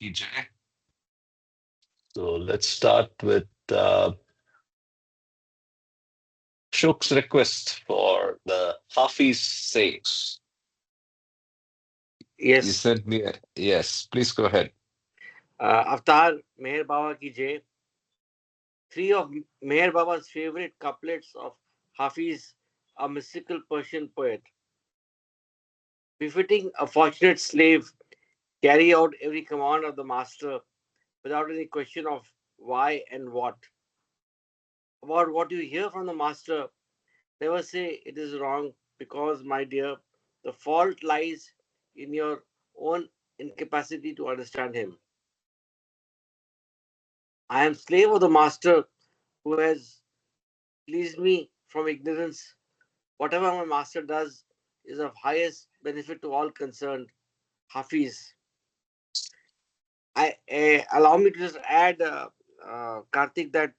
ki jai. So let's start with Shuk's request for the Hafiz sayings. You Yes. sent me yes, please go ahead. Avatar Meher Baba ki Jai. Three of Meher Baba's favorite couplets of Hafiz, a mystical Persian poet. Befitting a fortunate slave, carry out every command of the master without any question of why and what. About what you hear from the master, never say it is wrong because, my dear, the fault lies in your own incapacity to understand him. I am slave of the master who has pleased me from ignorance. Whatever my master does is of highest benefit to all concerned. Hafiz. Allow me to just add, Karthik, that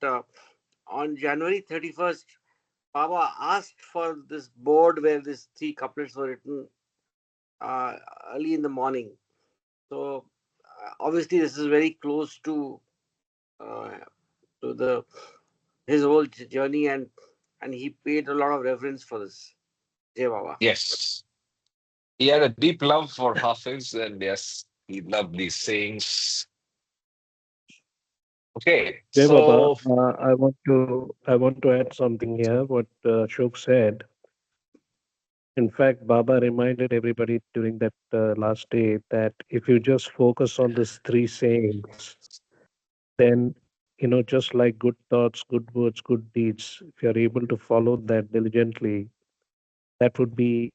on January 31st, Baba asked for this board where these three couplets were written uh, early in the morning. So obviously, this is very close uh, to the his whole journey, and he paid a lot of reverence for this. Jai Baba. Yes. He had a deep love for Hafiz, and yes, he loved these sayings. Okay, Jay Baba, so I want to add something here. What Shok said. In fact, Baba reminded everybody during that last day that if you just focus on these three sayings, then just like good thoughts, good words, good deeds, if you're able to follow that diligently, that would be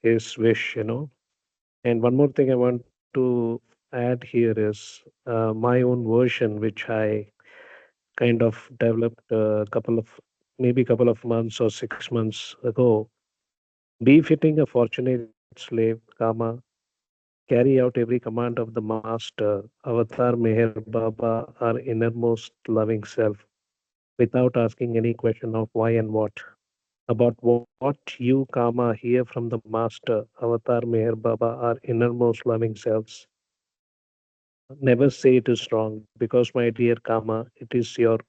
his wish. And one more thing I want to add here is my own version, which I kind of developed maybe a couple of months or 6 months ago. Befitting a fortunate slave, comma, carry out every command of the master, avatar Meher Baba, our innermost loving self, without asking any question of why and what. About what you, karma, hear from the master, avatar Meher Baba, our innermost loving selves. Never say it is wrong because, my dear karma, it is your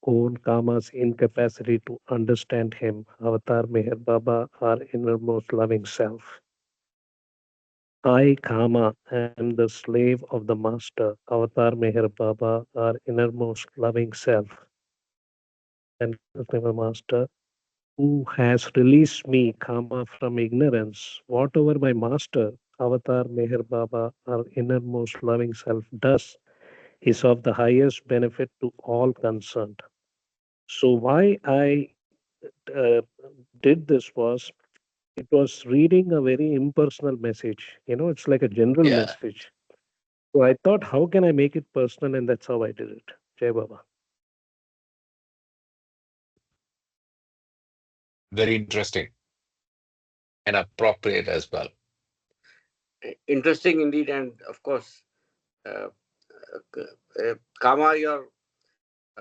own karma's incapacity to understand him, avatar Meher Baba, our innermost loving self. I, Kama, am the slave of the Master, Avatar Meher Baba, our innermost loving self, and continues my Master, who has released me, Kama, from ignorance. Whatever my Master, Avatar Meher Baba, our innermost loving self, does is of the highest benefit to all concerned. So, why I uh, did this was it was reading a very impersonal message. It's like a general yeah, message. So I thought, how can I make it personal? And that's how I did it. Jai Baba. very interesting and appropriate as well. Interesting indeed, and of course, uh, Kama, your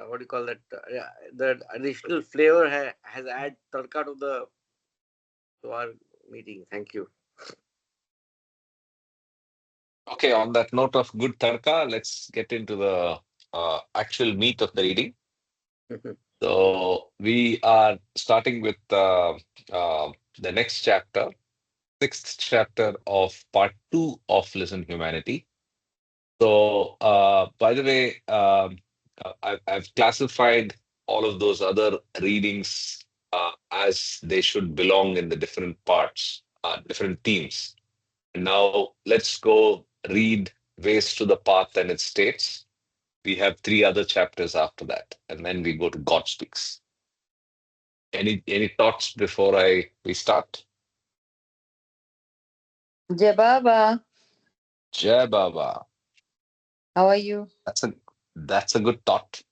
what do you call that? Yeah, the additional flavor has added tarka to our meeting. Thank you. Okay, on that note of good tarka, let's get into the actual meat of the reading. So we are starting with the next chapter, sixth chapter of part two of Listen Humanity. So, by the way, I've classified all of those other readings as they should belong in the different parts, different themes. Now, let's go read Ways to the Path and its states. We have three other chapters after that, and then we go to God Speaks. Any thoughts before we start? Jababa, Jai Baba. how are you? That's a good thought.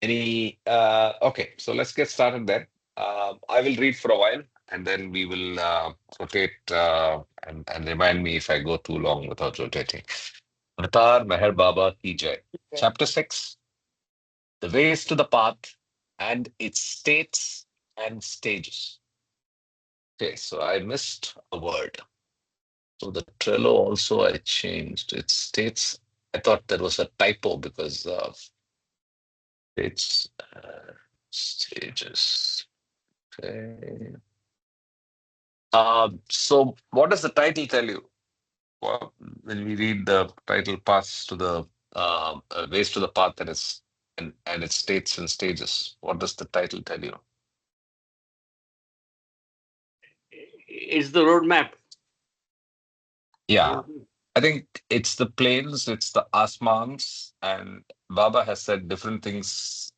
Any okay, so let's get started then. I will read for a while and then we will rotate and remind me if I go too long without rotating. Avatar Meher Baba Ki Jai. Chapter 6, The Ways to the Path and its States and Stages. Okay, so I missed a word. So the Trello also I changed its states I thought there was a typo because it's stages. Okay. So what does the title tell you? Well, when we read the title paths to the ways to the path that is and its states and stages, what does the title tell you? It's the roadmap. Yeah, I think it's the planes, it's the asmans, and Baba has said different things.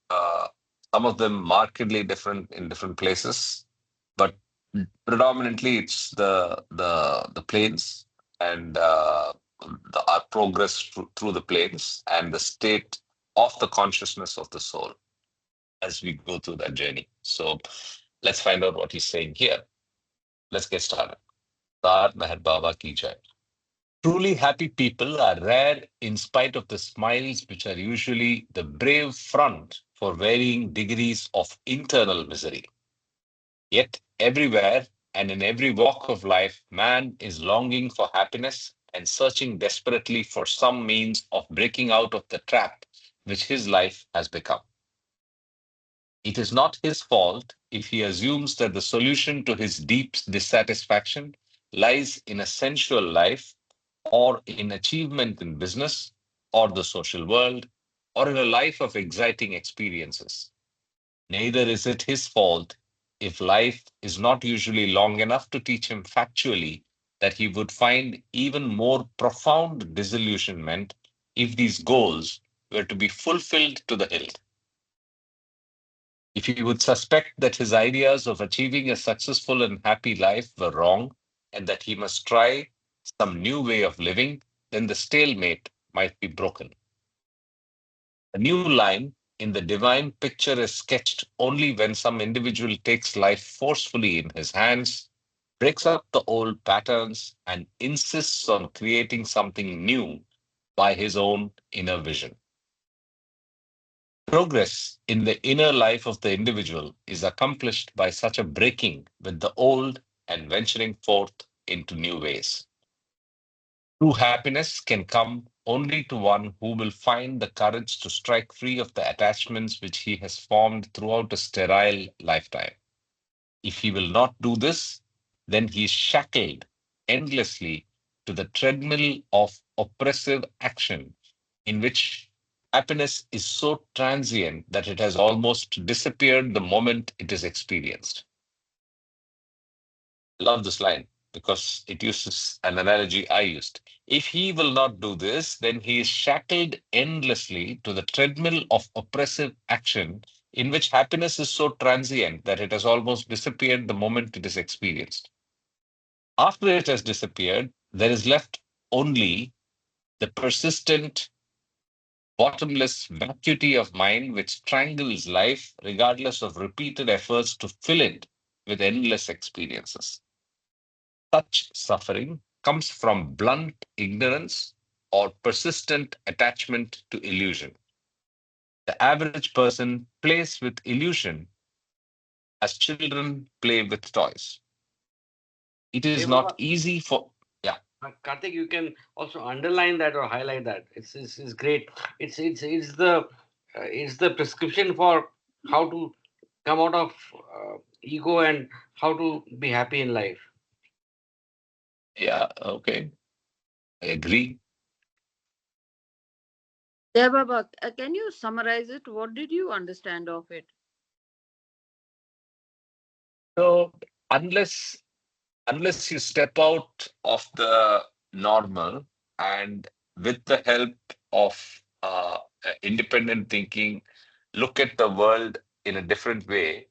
Some of them markedly different in different places, but predominantly it's the planes and our progress through the planes and the state of the consciousness of the soul as we go through that journey. So let's find out what he's saying here. Let's get started. Tar Meher Baba ki jai. Truly happy people are rare in spite of the smiles, which are usually the brave front for varying degrees of internal misery. Yet, everywhere and in every walk of life, man is longing for happiness and searching desperately for some means of breaking out of the trap which his life has become. It is not his fault if he assumes that the solution to his deep dissatisfaction lies in a sensual life or in achievement in business or the social world or in a life of exciting experiences. Neither is it his fault if life is not usually long enough to teach him factually that he would find even more profound disillusionment if these goals were to be fulfilled to the hilt. If he would suspect that his ideas of achieving a successful and happy life were wrong and that he must try some new way of living, then the stalemate might be broken. A new line in the divine picture is sketched only when some individual takes life forcefully in his hands, breaks up the old patterns, and insists on creating something new by his own inner vision. Progress in the inner life of the individual is accomplished by such a breaking with the old and venturing forth into new ways. True happiness can come only to one who will find the courage to strike free of the attachments which he has formed throughout a sterile lifetime. If he will not do this, then he is shackled endlessly to the treadmill of oppressive action in which happiness is so transient that it has almost disappeared the moment it is experienced. I love this line because it uses an analogy I used. If he will not do this, then he is shackled endlessly to the treadmill of oppressive action in which happiness is so transient that it has almost disappeared the moment it is experienced. After it has disappeared, there is left only the persistent, bottomless vacuity of mind which strangles life regardless of repeated efforts to fill it with endless experiences. Such suffering comes from blunt ignorance or persistent attachment to illusion. The average person plays with illusion as children play with toys. It Hey, is not Baba, easy for, yeah, Karthik, you can also underline that or highlight that. It's great. It's the prescription for how to come out of ego and how to be happy in life. yeah, okay, I agree. Yeah, Baba, can you summarize it? What did you understand of it? So unless unless you step out of the normal and with the help of independent thinking, look at the world in a different way,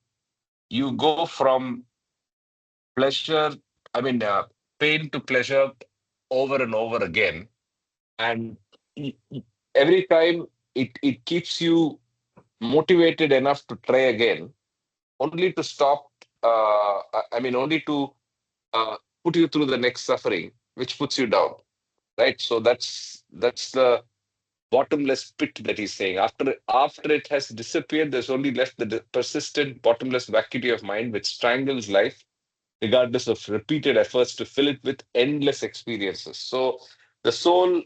you go from pleasure, I mean, pain to pleasure over and over again. And y- y- every time it keeps you motivated enough to try again, only to stop, only to uh, put you through the next suffering, which puts you down, right? So that's the bottomless pit that he's saying. After it has disappeared, there's only left the persistent bottomless vacuity of mind which strangles life, regardless of repeated efforts to fill it with endless experiences. So the soul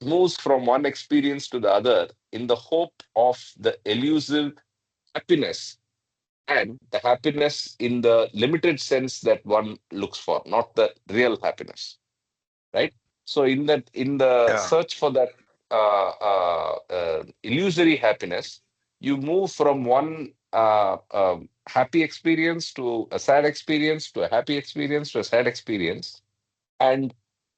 moves from one experience to the other in the hope of the elusive happiness, and the happiness in the limited sense that one looks for, not the real happiness, right? So in the Yeah. search for that illusory happiness, you move from one happy experience to a sad experience to a happy experience to a sad experience, and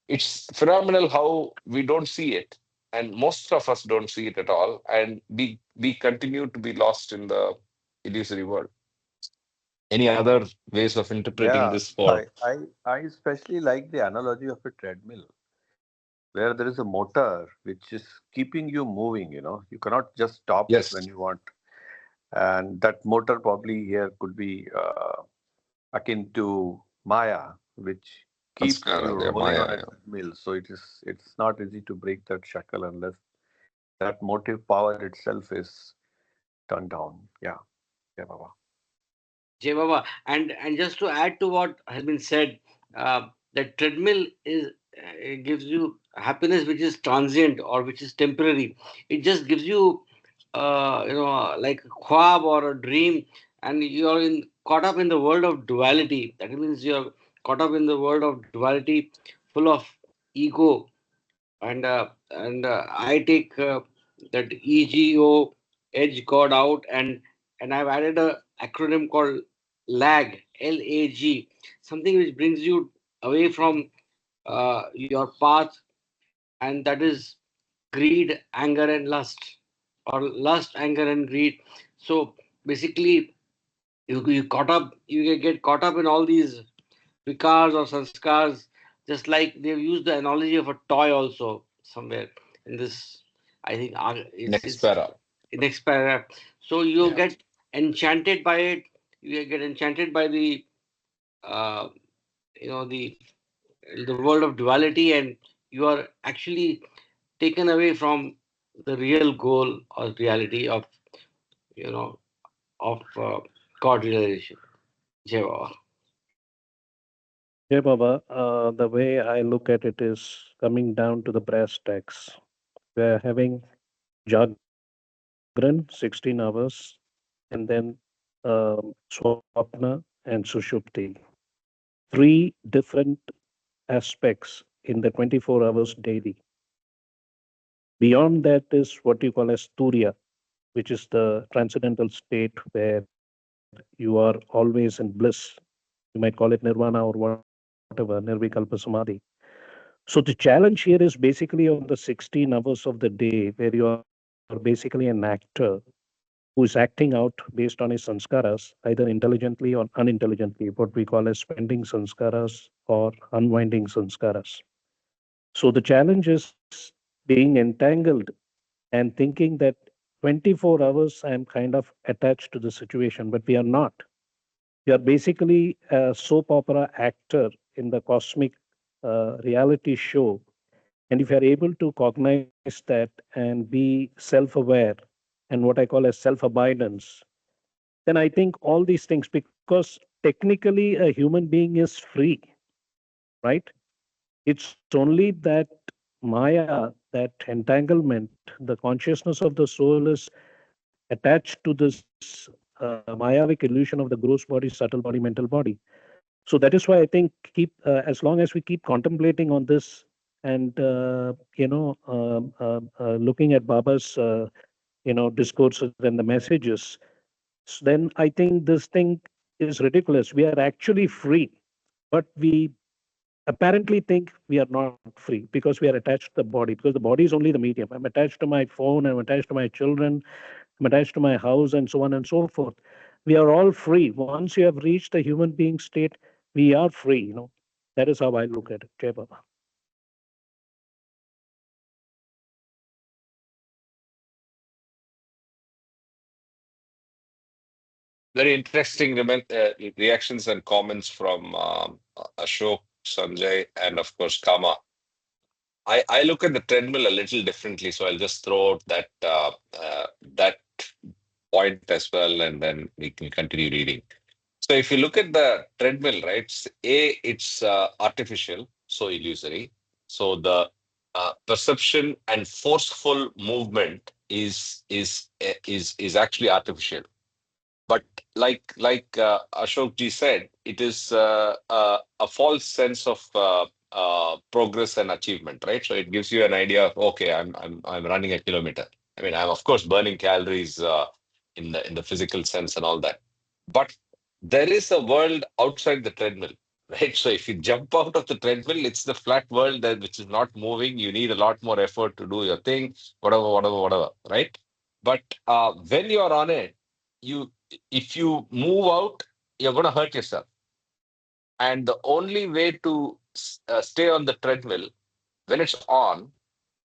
it's phenomenal how we don't see it, and most of us don't see it at all, and we continue to be lost in the illusory world. Any other ways of interpreting Yeah. this for? I especially like the analogy of a treadmill, where there is a motor which is keeping you moving. You cannot just stop when Yes, you want. And that motor probably here could be akin to Maya, which keeps you Sanskara, yeah, rolling on Maya. a Yeah. treadmill. So it's not easy to break that shackle unless that motive power itself is turned down. Yeah, yeah, Baba. Jay Baba, and just to add to what has been said, that treadmill is it gives you happiness which is transient or which is temporary. It just gives you, like a khwab or a dream, and you're caught up in the world of duality. That means you're caught up in the world of duality, full of ego, and I take that EGO, edge God out, and I've added a acronym called LAG, LAG, something which brings you away from your path, and that is greed, anger, and lust, or lust, anger, and greed. So basically, you get caught up in all these vikars or sanskars, just like they've used the analogy of a toy also somewhere in this. I think Next it's para. in next paragraph. So you Yeah. get enchanted by it. You get enchanted by uh, the world of duality, and you are actually taken away from the real goal or reality of you know of God realization. Jai Baba. Yeah, Baba, the way I look at it is coming down to the brass tacks. We're having Jagran, 16 hours, and then Swapna and Sushupti. Three different aspects in the 24 hours daily. Beyond that is what you call as Turiya, which is the transcendental state where you are always in bliss. You might call it nirvana or whatever, nirvikalpa samadhi. So the challenge here is basically on the 16 hours of the day where you are basically an actor who is acting out based on his sanskaras, either intelligently or unintelligently, what we call as spending sanskaras or unwinding sanskaras. So the challenge is being entangled and thinking that 24 hours I am kind of attached to the situation, but we are not. We are basically a soap opera actor in the cosmic reality show. And if you are able to cognize that and be self aware and what I call as self abidance, then I think all these things, because technically a human being is free, right? It's only that Maya, that entanglement, the consciousness of the soul is attached to this Mayavic illusion of the gross body, subtle body, mental body. So that is why I think as long as we keep contemplating on this and looking at Baba's discourses and the messages, then I think this thing is ridiculous. We are actually free, but we apparently think we are not free because we are attached to the body, because the body is only the medium. I'm attached to my phone, I'm attached to my children, I'm attached to my house, and so on and so forth. We are all free. Once you have reached the human being state, we are free. That is how I look at it. Jai Baba. Very interesting reactions and comments from Ashok, Sanjay, and of course Kama. I look at the treadmill a little differently, so I'll just throw out that point as well, and then we can continue reading. So if you look at the treadmill, right, it's artificial, so illusory. So the perception and forceful movement is actually artificial. But like Ashok ji said, it is a false sense of progress and achievement, right? So it gives you an idea of, okay, I'm running a kilometer. I mean, I'm of course burning calories in the physical sense and all that, but there is a world outside the treadmill, right? So if you jump out of the treadmill, it's the flat world that which is not moving. You need a lot more effort to do your thing, whatever, right? But when you are on it, you if you move out, you're going to hurt yourself. And the only way to stay on the treadmill when it's on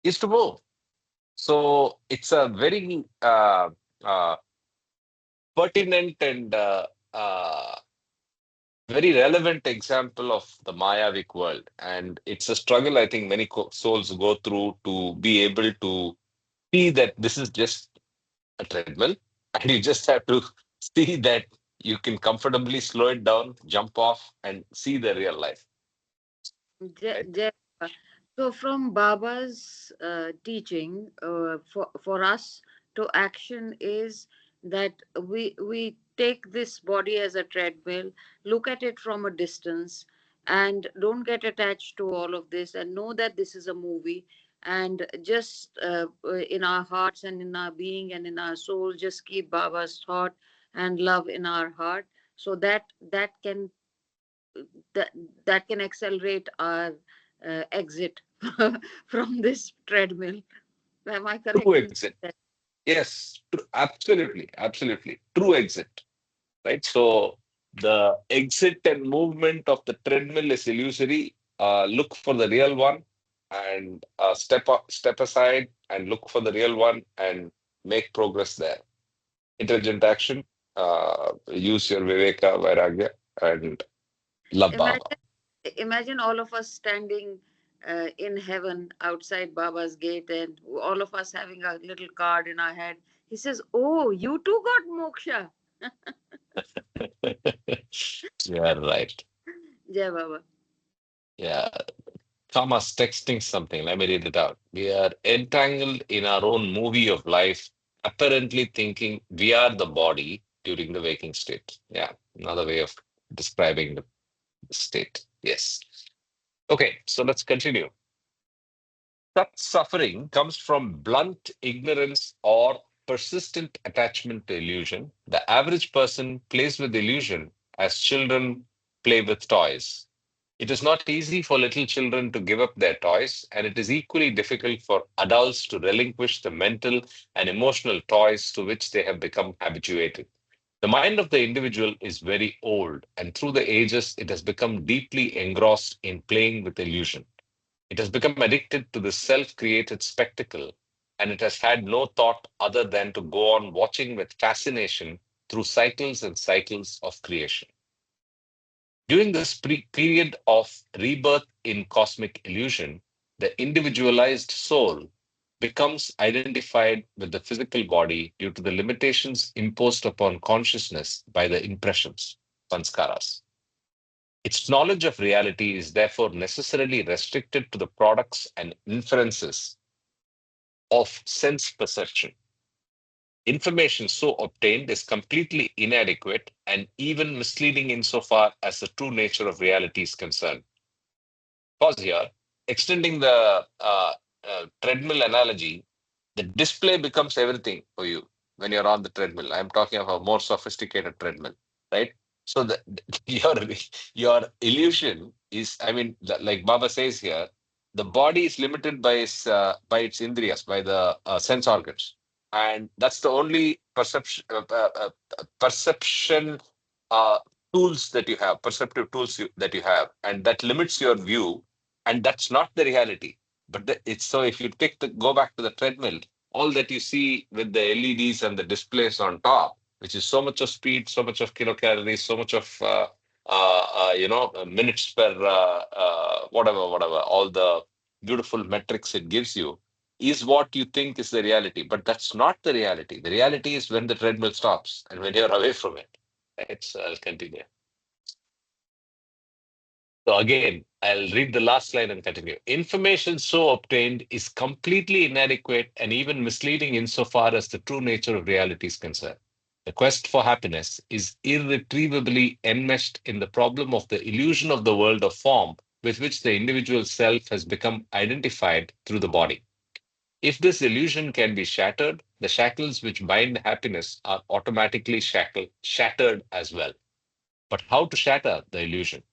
is to move. So it's a very uh, pertinent and very relevant example of the Mayavic world. And it's a struggle I think many souls go through to be able to see that this is just a treadmill, and you just have to see that you can comfortably slow it down, jump off, and see the real life. Right? So from Baba's teaching, for us to action is that we take this body as a treadmill, look at it from a distance, and don't get attached to all of this, and know that this is a movie, and just in our hearts and in our being and in our soul, just keep Baba's thought and love in our heart, so that can that that can accelerate our exit from this treadmill. Am I True correct in exit. that? Yes, absolutely. True exit. Right? So the exit and movement of the treadmill is illusory. Look for the real one and step aside and look for the real one and make progress there. Intelligent action, use your Viveka, Vairagya, and love Baba. Imagine all of us standing in heaven outside Baba's gate, and all of us having a little card in our head. He says, "Oh, you too got moksha." Yeah, right. Jai Baba. Yeah. Thomas texting something. Let me read it out. We are entangled in our own movie of life, apparently thinking we are the body during the waking state. Yeah, another way of describing the state. Yes. Okay, so let's continue. Such suffering comes from blunt ignorance or persistent attachment to illusion. The average person plays with illusion as children play with toys. It is not easy for little children to give up their toys, and it is equally difficult for adults to relinquish the mental and emotional toys to which they have become habituated. The mind of the individual is very old, and through the ages, it has become deeply engrossed in playing with illusion. It has become addicted to the self created spectacle, and it has had no thought other than to go on watching with fascination through cycles and cycles of creation. During this period of rebirth in cosmic illusion, the individualized soul becomes identified with the physical body due to the limitations imposed upon consciousness by the impressions, sanskaras. Its knowledge of reality is therefore necessarily restricted to the products and inferences of sense perception. Information so obtained is completely inadequate and even misleading insofar as the true nature of reality is concerned. Pause here. Extending the treadmill analogy, the display becomes everything for you when you're on the treadmill. I'm talking of a more sophisticated treadmill, right? So the, your your illusion is, I mean, like Baba says here, the body is limited by its indriyas, by the sense organs, and that's the only perception uh, tools that you have, perceptive tools that you have, and that limits your view, and that's not the reality. But it's so if you go back to the treadmill, all that you see with the LEDs and the displays on top, which is so much of speed, so much of kilocalories, so much of minutes per whatever, all the beautiful metrics it gives you, is what you think is the reality. But that's not the reality. The reality is when the treadmill stops and when you're away from it. Right? So I'll continue. So again, I'll read the last line and continue. Information so obtained is completely inadequate and even misleading insofar as the true nature of reality is concerned. The quest for happiness is irretrievably enmeshed in the problem of the illusion of the world of form with which the individual self has become identified through the body. If this illusion can be shattered, the shackles which bind happiness are automatically shattered as well. But how to shatter the illusion?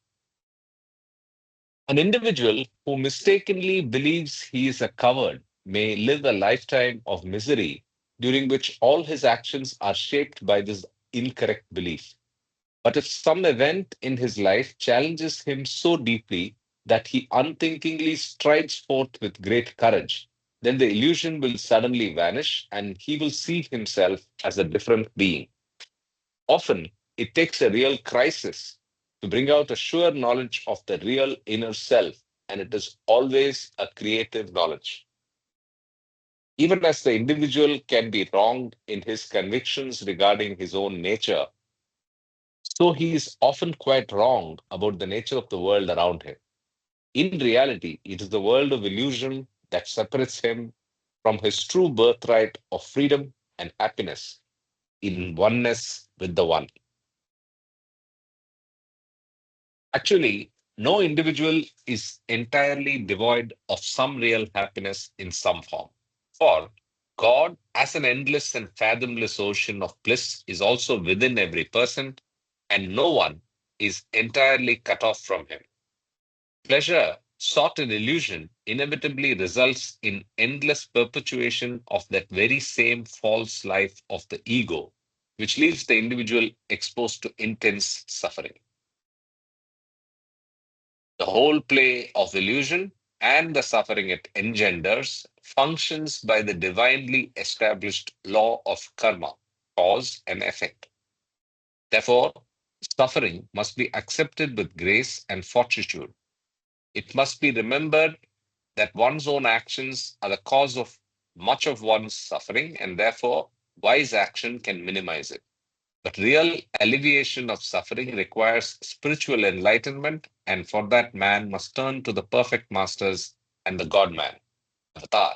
An individual who mistakenly believes he is a coward may live a lifetime of misery during which all his actions are shaped by this incorrect belief. But if some event in his life challenges him so deeply that he unthinkingly strides forth with great courage, then the illusion will suddenly vanish and he will see himself as a different being. Often, it takes a real crisis to bring out a sure knowledge of the real inner self, and it is always a creative knowledge. Even as the individual can be wrong in his convictions regarding his own nature, so he is often quite wrong about the nature of the world around him. In reality, it is the world of illusion that separates him from his true birthright of freedom and happiness in oneness with the One. Actually, no individual is entirely devoid of some real happiness in some form. For God, as an endless and fathomless ocean of bliss, is also within every person, and no one is entirely cut off from him. Pleasure, sought in illusion, inevitably results in endless perpetuation of that very same false life of the ego, which leaves the individual exposed to intense suffering. The whole play of illusion and the suffering it engenders functions by the divinely established law of karma, cause and effect. Therefore, suffering must be accepted with grace and fortitude. It must be remembered that one's own actions are the cause of much of one's suffering, and therefore, wise action can minimize it. But real alleviation of suffering requires spiritual enlightenment, and for that, man must turn to the perfect masters and the God man, Avatar.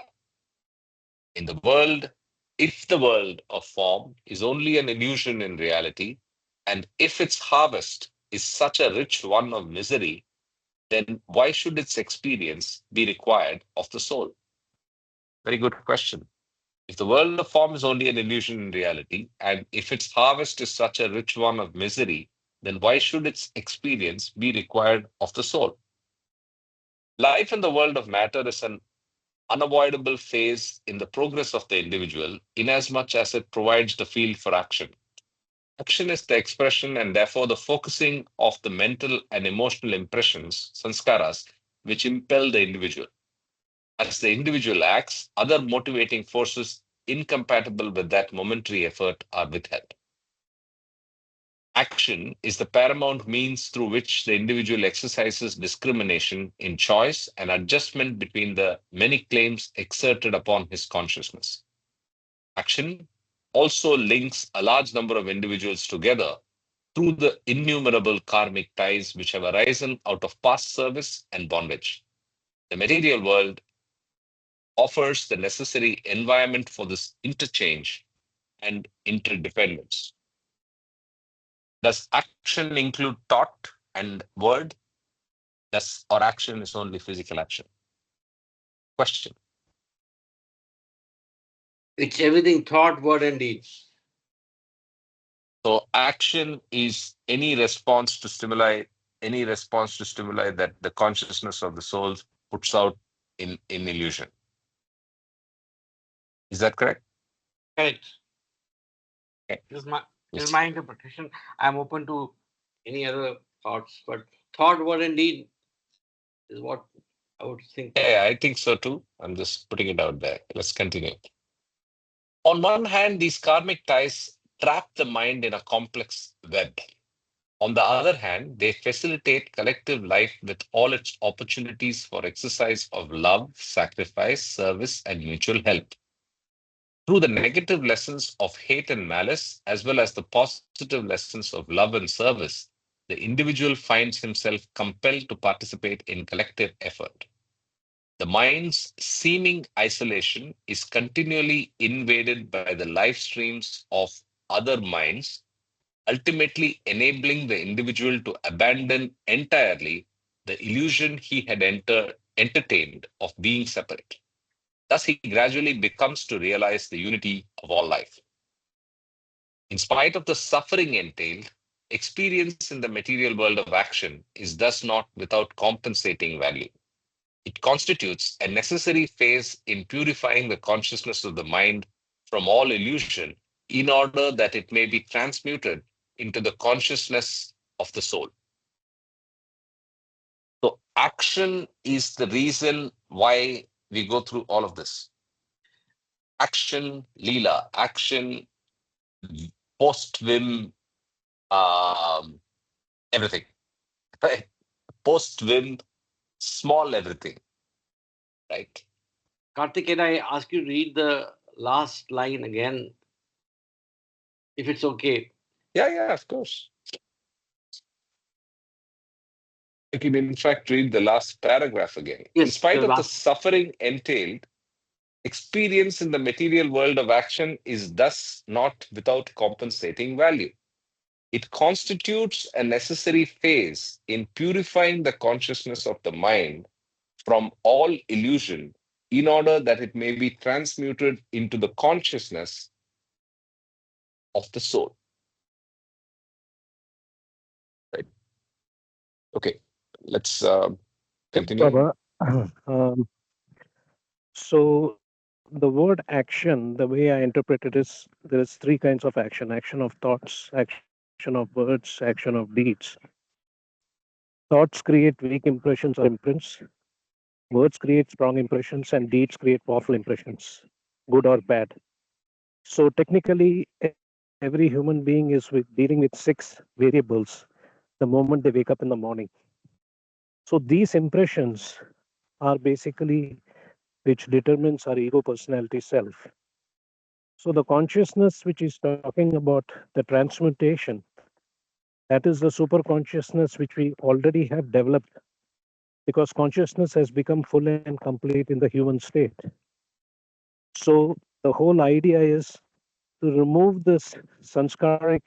In the world, if the world of form is only an illusion in reality, and if its harvest is such a rich one of misery, then why should its experience be required of the soul? Very good question. If the world of form is only an illusion in reality, and if its harvest is such a rich one of misery, then why should its experience be required of the soul? Life in the world of matter is an unavoidable phase in the progress of the individual, inasmuch as it provides the field for action. Action is the expression and therefore the focusing of the mental and emotional impressions, sanskaras, which impel the individual. As the individual acts, other motivating forces incompatible with that momentary effort are withheld. Action is the paramount means through which the individual exercises discrimination in choice and adjustment between the many claims exerted upon his consciousness. Action also links a large number of individuals together through the innumerable karmic ties which have arisen out of past service and bondage. The material world offers the necessary environment for this interchange and interdependence. Does action include thought and word? Or action is only physical action? Question. It's everything: thought, word, and deed. So action is any response to stimuli that the consciousness of the soul puts out in illusion. Is that correct? Correct. Okay. This is my interpretation. I'm open to any other thoughts, but thought, word, and deed is what I would think. Yeah, I think so too. I'm just putting it out there. Let's continue. On one hand, these karmic ties trap the mind in a complex web. On the other hand, they facilitate collective life with all its opportunities for exercise of love, sacrifice, service, and mutual help. Through the negative lessons of hate and malice, as well as the positive lessons of love and service, the the individual finds himself compelled to participate in collective effort. The mind's seeming isolation is continually invaded by the life streams of other minds, ultimately enabling the individual to abandon entirely the illusion he had entertained of being separate. Thus, he gradually becomes to realize the unity of all life. In spite of the suffering entailed, experience in the material world of action is thus not without compensating value. It constitutes a necessary phase in purifying the consciousness of the mind from all illusion in order that it may be transmuted into the consciousness of the soul. So, action is the reason why we go through all of this. Action, Leela, action, post Vim, everything, right? Post Vim, small everything, right? Karthik, can I ask you to read the last line again, if it's okay? Yeah, of course. I can, in fact, read the last paragraph again. In Yes, spite the of the last. suffering entailed, experience in the material world of action is thus not without compensating value. It constitutes a necessary phase in purifying the consciousness of the mind from all illusion in order that it may be transmuted into the consciousness of the soul. Right? Okay, let's continue. Baba, um, so the word action, the way I interpret it is there is three kinds of action: action of thoughts, action of words, action of deeds. Thoughts create weak impressions or imprints, words create strong impressions, and deeds create powerful impressions, good or bad. So technically, every human being is dealing with six variables the moment they wake up in the morning. So these impressions are basically which determines our ego personality self. So the consciousness which is talking about the transmutation, that is the super consciousness which we already have developed because consciousness has become full and complete in the human state. So the whole idea is to remove this sanskaric,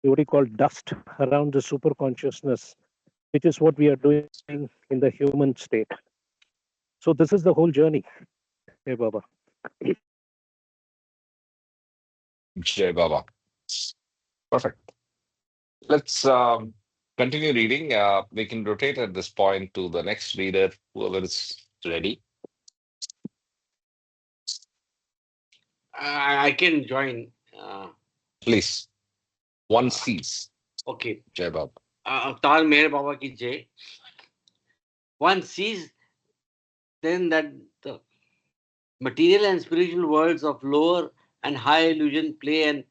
what you call dust around the super consciousness, which is what we are doing in the human state. So this is the whole journey, hey Baba. Jai Baba. Perfect. Let's continue reading. We can rotate at this point to the next reader, whoever is ready. I can join. Please. One sees. Okay. Jai Baba. Avtar Meher Baba ki Jai. One sees then that the material and spiritual worlds of lower and higher illusion play an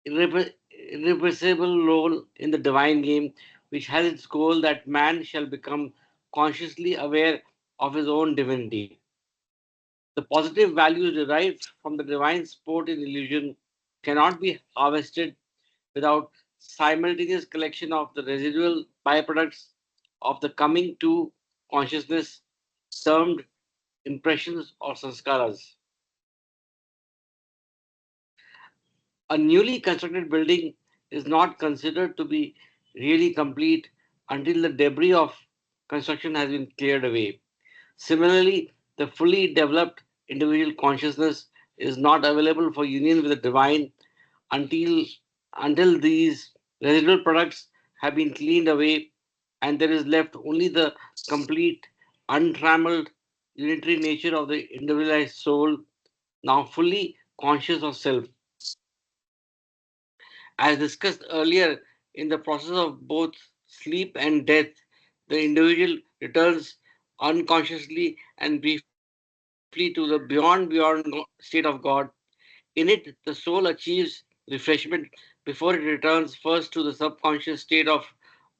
irrepressible role in the divine game, which has its goal that man shall become consciously aware of his own divinity. The positive values derived from the divine sport in illusion cannot be harvested without simultaneous collection of the residual byproducts of the coming to consciousness termed impressions or sanskaras. A newly constructed building is not considered to be really complete until the debris of construction has been cleared away. Similarly, the fully developed individual consciousness is not available for union with the divine until, until these residual products have been cleaned away and there is left only the complete, untrammeled, unitary nature of the individualized soul, now fully conscious of self. As discussed earlier, in the process of both sleep and death, the individual returns unconsciously and briefly to the beyond state of God. In it, the soul achieves refreshment before it returns first to the subconscious state of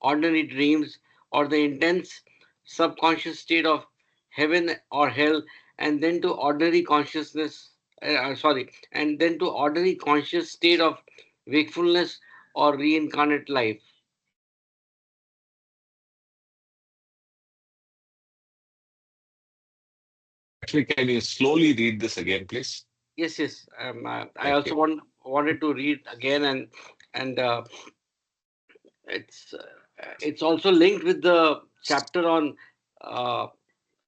ordinary dreams or the intense subconscious state of heaven or hell, and then to ordinary consciousness. And then to ordinary conscious state of wakefulness or reincarnate life. Actually, can you slowly read this again, please? Yes, yes. I Thank also you. wanted to read again, and it's it's also linked with the chapter on uh,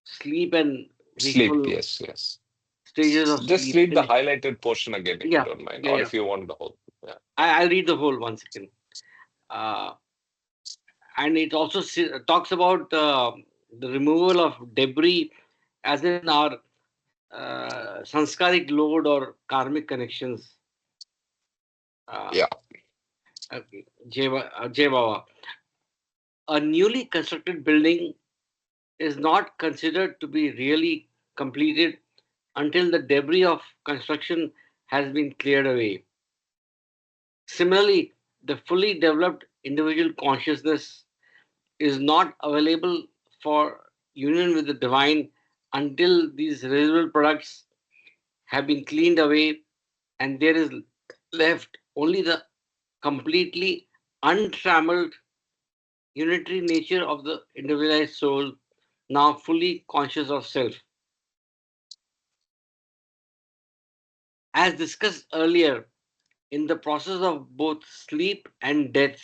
sleep and Sleep, wakeful yes, yes. stages of Just sleep. read the Can you- highlighted portion again, if you Yeah, don't mind, yeah, or yeah. if you want the whole. Yeah. I'll read the whole once again. Uh, and it also talks about the removal of debris, as in our sanskaric load or karmic connections. Uh, Yeah. okay. Jai Baba. A newly constructed building is not considered to be really completed until the debris of construction has been cleared away. Similarly, the fully developed individual consciousness is not available for union with the divine until these residual products have been cleaned away and there is left only the completely untrammeled unitary nature of the individualized soul, now fully conscious of self. As discussed earlier, in the process of both sleep and death,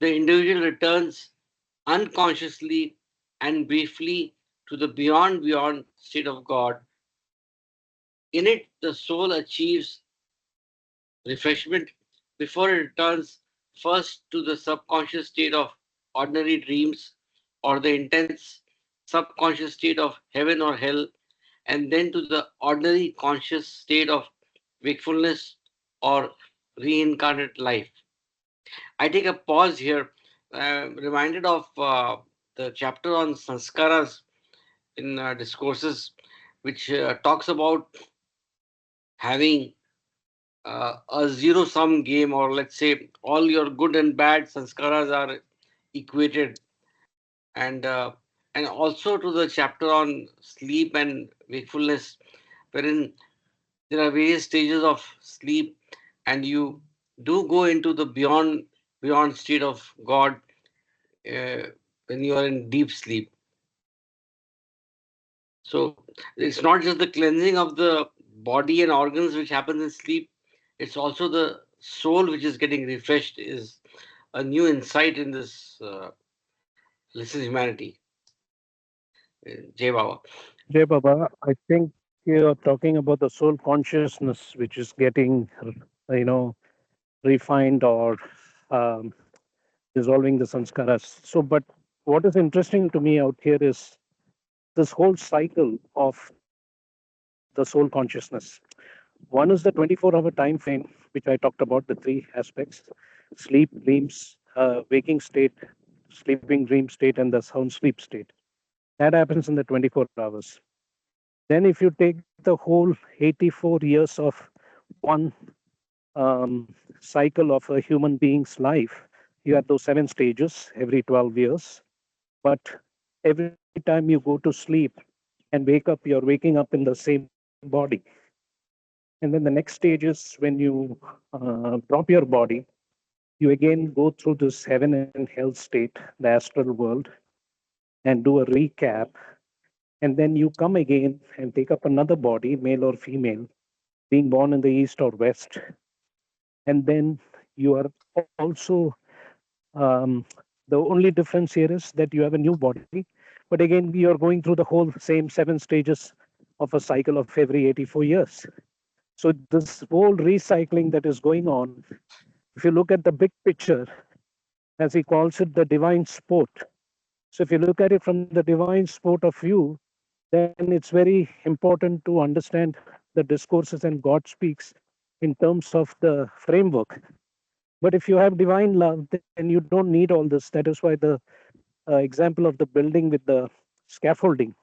the individual returns unconsciously and briefly to the beyond state of God. In it, the soul achieves refreshment before it returns first to the subconscious state of ordinary dreams or the intense subconscious state of heaven or hell, and then to the ordinary conscious state of wakefulness or reincarnate life. I take a pause here, reminded of the chapter on sanskaras in Discourses, which talks about having a zero sum game, or let's say all your good and bad sanskaras are equated, and and also to the chapter on sleep and wakefulness, wherein there are various stages of sleep, and you do go into the beyond state of God uh, when you are in deep sleep. So it's not just the cleansing of the body and organs which happens in sleep, it's also the soul which is getting refreshed, is a new insight in this Listen Humanity. Jai Baba. Jay Baba, I think you're talking about the soul consciousness, which is getting, you know, refined or um, dissolving the sanskaras. So, but what is interesting to me out here is this whole cycle of the soul consciousness. One is the 24-hour time frame, which I talked about, the three aspects: sleep, dreams, waking state, sleeping dream state, and the sound sleep state. That happens in the 24 hours. Then, if you take the whole 84 years of one cycle of a human being's life, you have those 7 stages every 12 years. But every time you go to sleep and wake up, you're waking up in the same body. And then the next stage is when you drop your body, you again go through this heaven and hell state, the astral world, and do a recap. And then you come again and take up another body, male or female, being born in the east or west. And then you are also, um, the only difference here is that you have a new body. But again, we are going through the whole same 7 stages of a cycle of every 84 years. So this whole recycling that is going on, if you look at the big picture, as he calls it, the divine sport. So if you look at it from the divine sport of view, then it's very important to understand the discourses and God speaks in terms of the framework. But if you have divine love, then you don't need all this. That is why the example of the building with the scaffolding.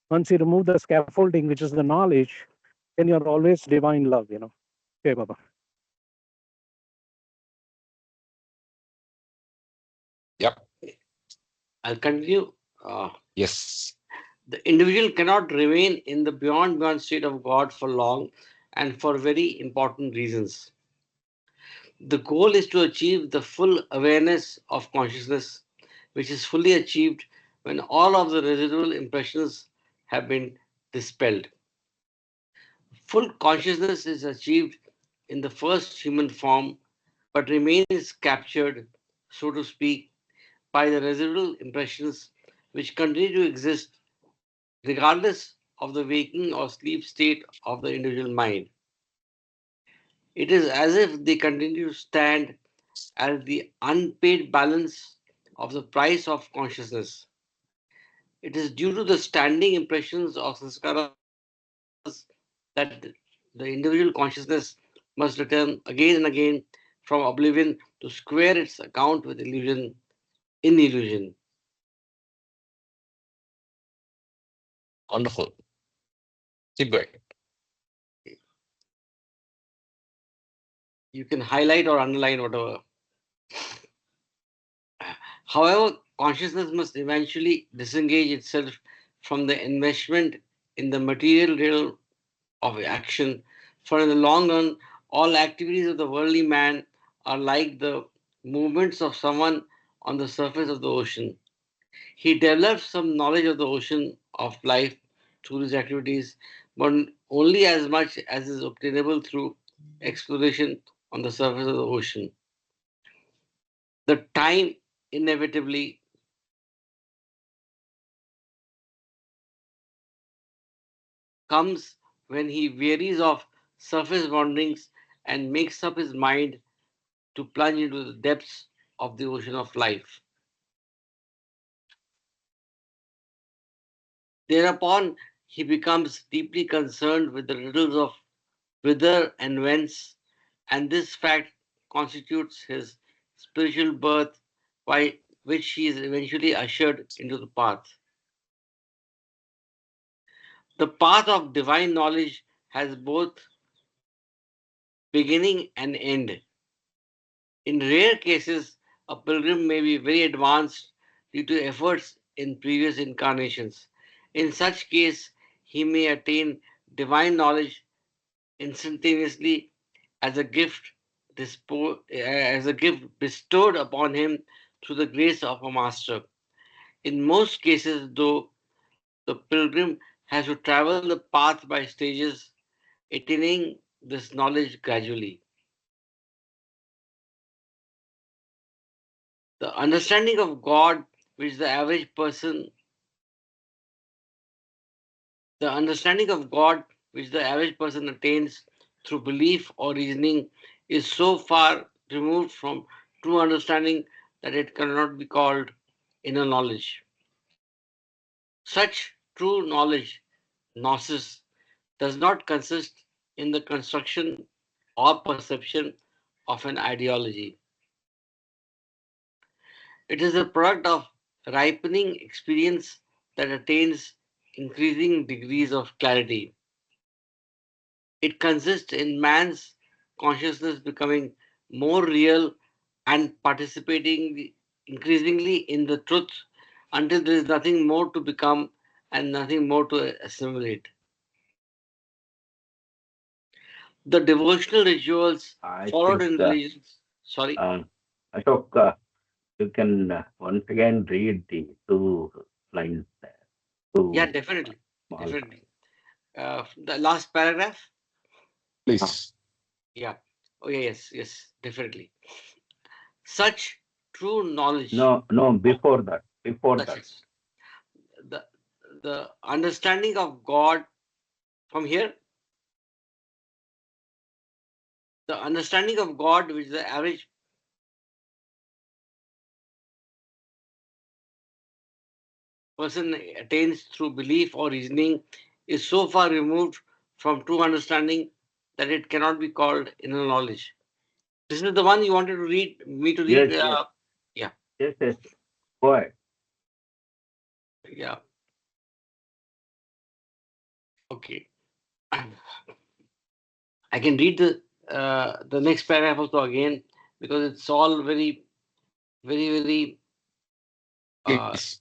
Once you remove the scaffolding, which is the knowledge, then you're always divine love. Okay, Baba. Yep. I'll continue. Uh, Yes. the individual cannot remain in the beyond state of God for long and for very important reasons. The goal is to achieve the full awareness of consciousness, which is fully achieved when all of the residual impressions have been dispelled. Full consciousness is achieved in the first human form, but remains captured, so to speak, by the residual impressions which continue to exist regardless of the waking or sleep state of the individual mind. It is as if they continue to stand as the unpaid balance of the price of consciousness. It is due to the standing impressions of sanskaras that the individual consciousness must return again and again from oblivion to square its account with illusion in illusion. Wonderful. Keep going. You can highlight or underline whatever. However, consciousness must eventually disengage itself from the investment in the material realm of action, for in the long run, all activities of the worldly man are like the movements of someone on the surface of the ocean. He develops some knowledge of the ocean of life through his activities, but only as much as is obtainable through exploration on the surface of the ocean. The time inevitably comes when he wearies of surface wanderings and makes up his mind to plunge into the depths of the ocean of life. Thereupon, he becomes deeply concerned with the riddles of whither and whence, and this fact constitutes his spiritual birth by which he is eventually ushered into the path. The path of divine knowledge has both beginning and end. In rare cases, a pilgrim may be very advanced due to efforts in previous incarnations. In such case, he may attain divine knowledge instantaneously as a gift bestowed upon him through the grace of a master. In most cases, though, the pilgrim has to travel the path by stages, attaining this knowledge gradually. The understanding of God which the average person the understanding of God which the average person attains through belief or reasoning is so far removed from true understanding that it cannot be called inner knowledge. Such true knowledge, gnosis, does not consist in the construction or perception of an ideology. It is a product of ripening experience that attains increasing degrees of clarity. It consists in man's consciousness becoming more real and participating increasingly in the truth until there is nothing more to become and nothing more to assimilate. The devotional rituals I followed think, in religions. Sorry. Ashok, you can once again read the two lines there. Yeah, Two definitely. small. Definitely. The last paragraph. Please. Yeah. Oh, yeah, yes, yes, definitely. Such true knowledge. No, before that. Before That's that. it. The, the understanding of God from here, the understanding of God which the average person attains through belief or reasoning is so far removed from true understanding that it cannot be called inner knowledge. This is the one you wanted to read, me to read? Yes. Yeah. Yes. Go ahead. Yeah. Okay. I can read the next paragraph also again because it's all very, very uh, Please.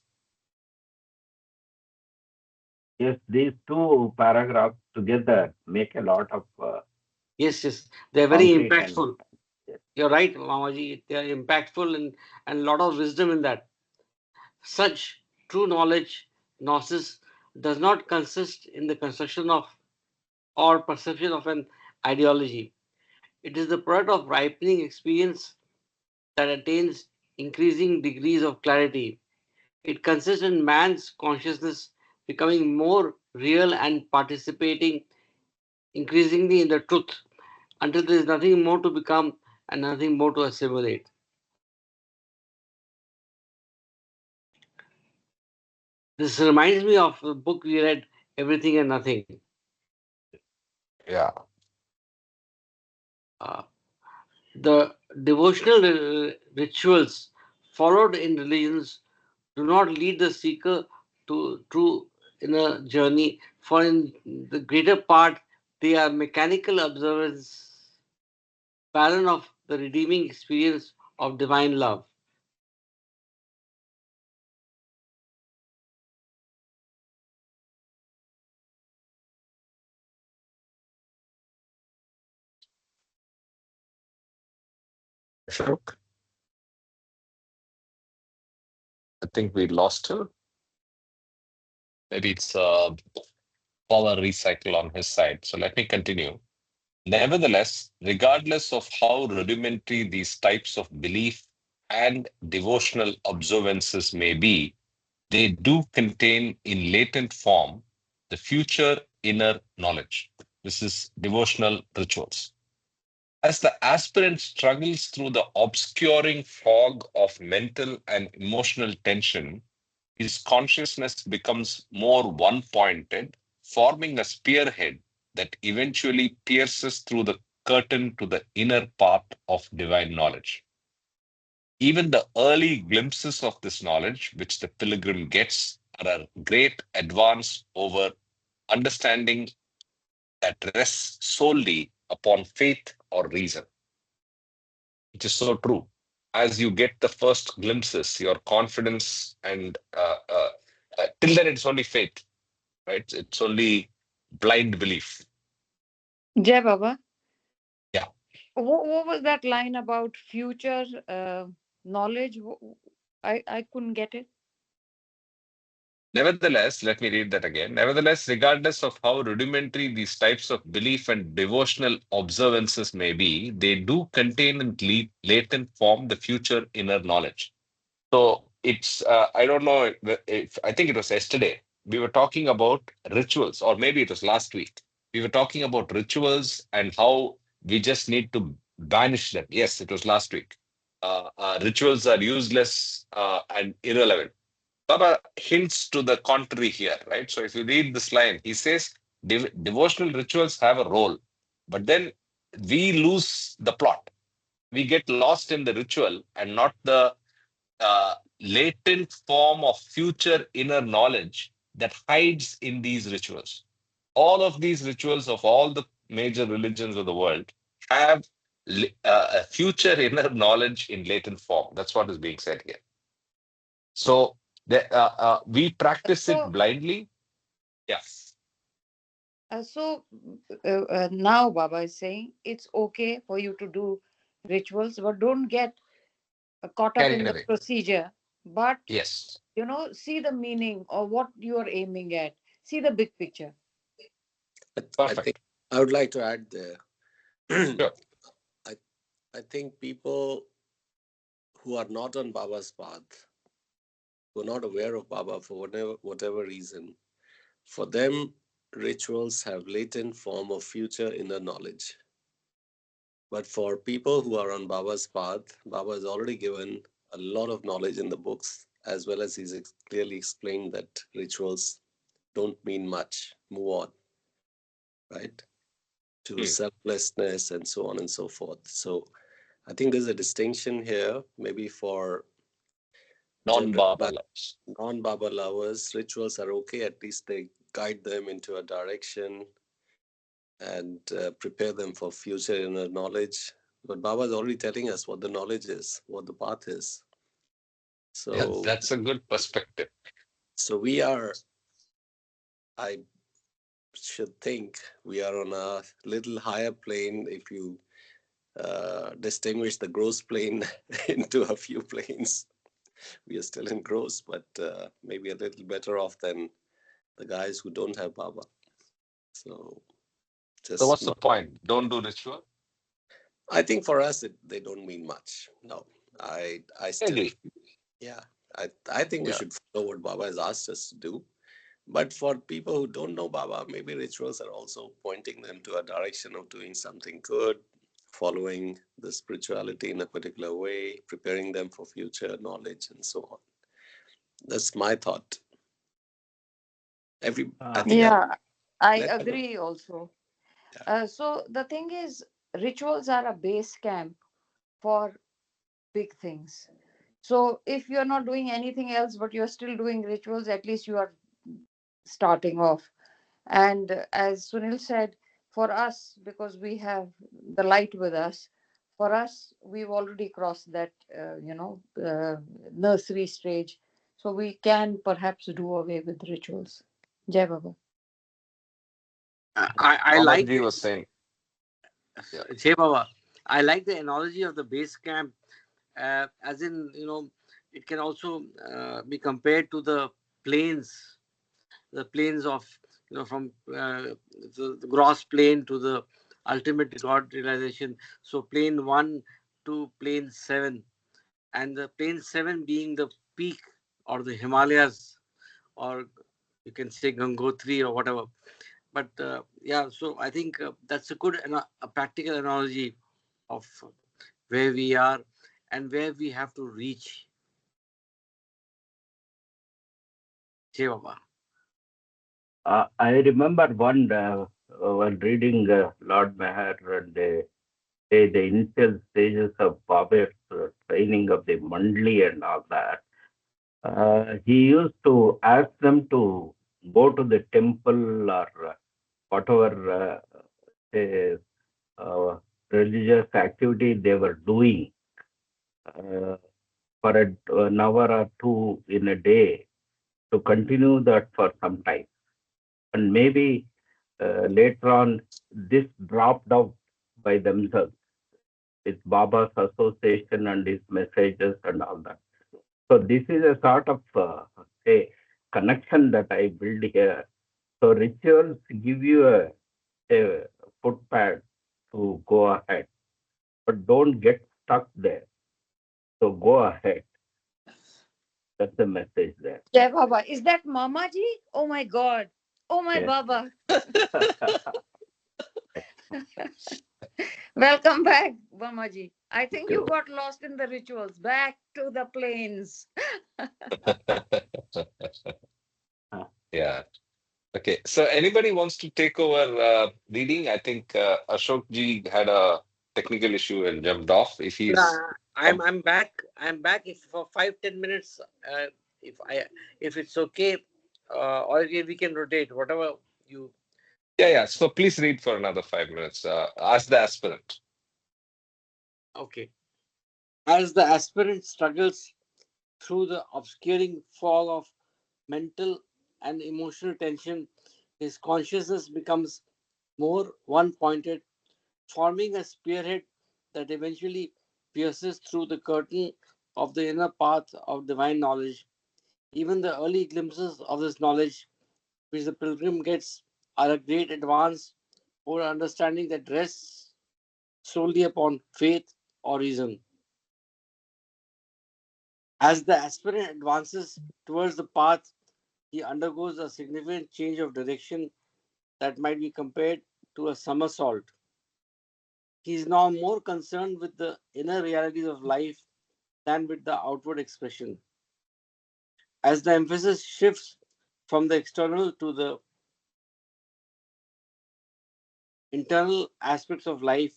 Yes, these two paragraphs together make a lot of yes, they're very concrete and impactful. yes. You're right, Mamaji. They are impactful and a lot of wisdom in that. Such true knowledge, gnosis, does not consist in the construction of or perception of an ideology. It is the product of ripening experience that attains increasing degrees of clarity. It consists in man's consciousness becoming more real and participating increasingly in the truth until there is nothing more to become and nothing more to assimilate. This reminds me of the book we read, Everything and Nothing. Yeah. Uh, the devotional rituals followed in religions do not lead the seeker to true inner journey, for in the greater part they are mechanical observance, pattern of the redeeming experience of divine love. Ashok, I think we lost her. Maybe it's a power recycle on his side. So let me continue. Nevertheless, regardless of how rudimentary these types of belief and devotional observances may be, they do contain in latent form the future inner knowledge. This is devotional rituals. As the aspirant struggles through the obscuring fog of mental and emotional tension, his consciousness becomes more one pointed, forming a spearhead that eventually pierces through the curtain to the inner path of divine knowledge. Even the early glimpses of this knowledge, which the pilgrim gets, are a great advance over understanding that rests solely upon faith or reason, which is so true. As you get the first glimpses, your confidence and till then it's only faith, right? It's only blind belief. Jai Baba, Yeah. what was that line about future knowledge? I couldn't get it. Nevertheless, let me read that again. Nevertheless, regardless of how rudimentary these types of belief and devotional observances may be, they do contain in latent form the future inner knowledge. So it's, I don't know if, I think it was yesterday, we were talking about rituals, or maybe it was last week. We were talking about rituals and how we just need to banish them. Yes, it was last week. Rituals are useless and irrelevant. Baba hints to the contrary here, right? So if you read this line, he says devotional rituals have a role, but then we lose the plot. We get lost in the ritual and not the latent form of future inner knowledge that hides in these rituals. All of these rituals of all the major religions of the world have a future inner knowledge in latent form. That's what is being said here. So we practice it So, blindly. Yes. now Baba is saying it's okay for you to do rituals, but don't get caught up in Carried the away. procedure. But Yes. see the meaning or what you are aiming at. See the big picture. I think Perfect. I would like to add there. Sure. I I think people who are not on Baba's path, who are not aware of Baba for whatever reason, for them rituals have latent form of future inner knowledge. But for people who are on Baba's path, Baba has already given a lot of knowledge in the books, as well as he's clearly explained that rituals don't mean much. Move on, right? To Hmm. selflessness and so on and so forth. So I think there's a distinction here, maybe for general Non-Baba loves. non-Baba lovers. Rituals are okay, at least they guide them into a direction and prepare them for future inner knowledge. But Baba is already telling us what the knowledge is, what the path is. Yeah, So, that's a good perspective. so we are, I should think, we are on a little higher plane if you distinguish the gross plane into a few planes. We are still in gross, but maybe a little better off than the guys who don't have Baba. So So just what's the point? Don't do ritual? I think for us they don't mean much. No, I I still, agree. yeah, I think we Yeah. should follow what Baba has asked us to do. But for people who don't know Baba, maybe rituals are also pointing them to a direction of doing something good, following the spirituality in a particular way, preparing them for future knowledge and so on. That's my thought. I think Yeah, I let agree also. yeah. So the thing is, rituals are a base camp for big things. So if you're not doing anything else, but you're still doing rituals, at least you are starting off. And as Sunil said, for us, because we have the light with us, for us, we've already crossed that, nursery stage. So we can perhaps do away with rituals. Jai Baba. I like Babaji was saying, yeah. Jay Baba. I like the analogy of the base camp, as in, it can also be compared to the planes of, from the gross plane to the ultimate God realization. So plane 1 to plane 7, and the plane 7 being the peak or the Himalayas, or you can say Gangotri or whatever. But yeah, so I think that's a good a practical analogy of where we are and where we have to reach. Jai Baba. I remember one reading Lord Maher and say the initial stages of Baba's training of the Mandli and all that. He used to ask them to go to the temple or whatever say, uh, religious activity they were doing uh, for an hour or two in a day to continue that for some time. And maybe later on, this dropped out by themselves with Baba's association and his messages and all that. So this is a sort of say connection that I build here. So rituals give you a footpad to go ahead, but don't get stuck there. So go ahead. That's the message there. Jai Baba. Is that Mama Ji? Oh my God. Oh my Yes. Baba. Welcome back, Mama Ji. I think you got lost in the rituals. Back to the plains. Yeah. Okay. So anybody wants to take over reading? I think Ashok ji had a technical issue and jumped off. If he's I'm back. I'm back. If for 5-10 minutes, if I if it's okay, or we can rotate whatever you. yeah. So please read for another 5 minutes. Ask the aspirant. Okay. As the aspirant struggles through the obscuring fog of mental and emotional tension, his consciousness becomes more one-pointed, forming a spearhead that eventually pierces through the curtain of the inner path of divine knowledge. Even the early glimpses of this knowledge, which the pilgrim gets, are a great advance over understanding that rests solely upon faith or reason. As the aspirant advances towards the path, he undergoes a significant change of direction that might be compared to a somersault. He is now more concerned with the inner realities of life than with the outward expression. As the emphasis shifts from the external to the internal aspects of life,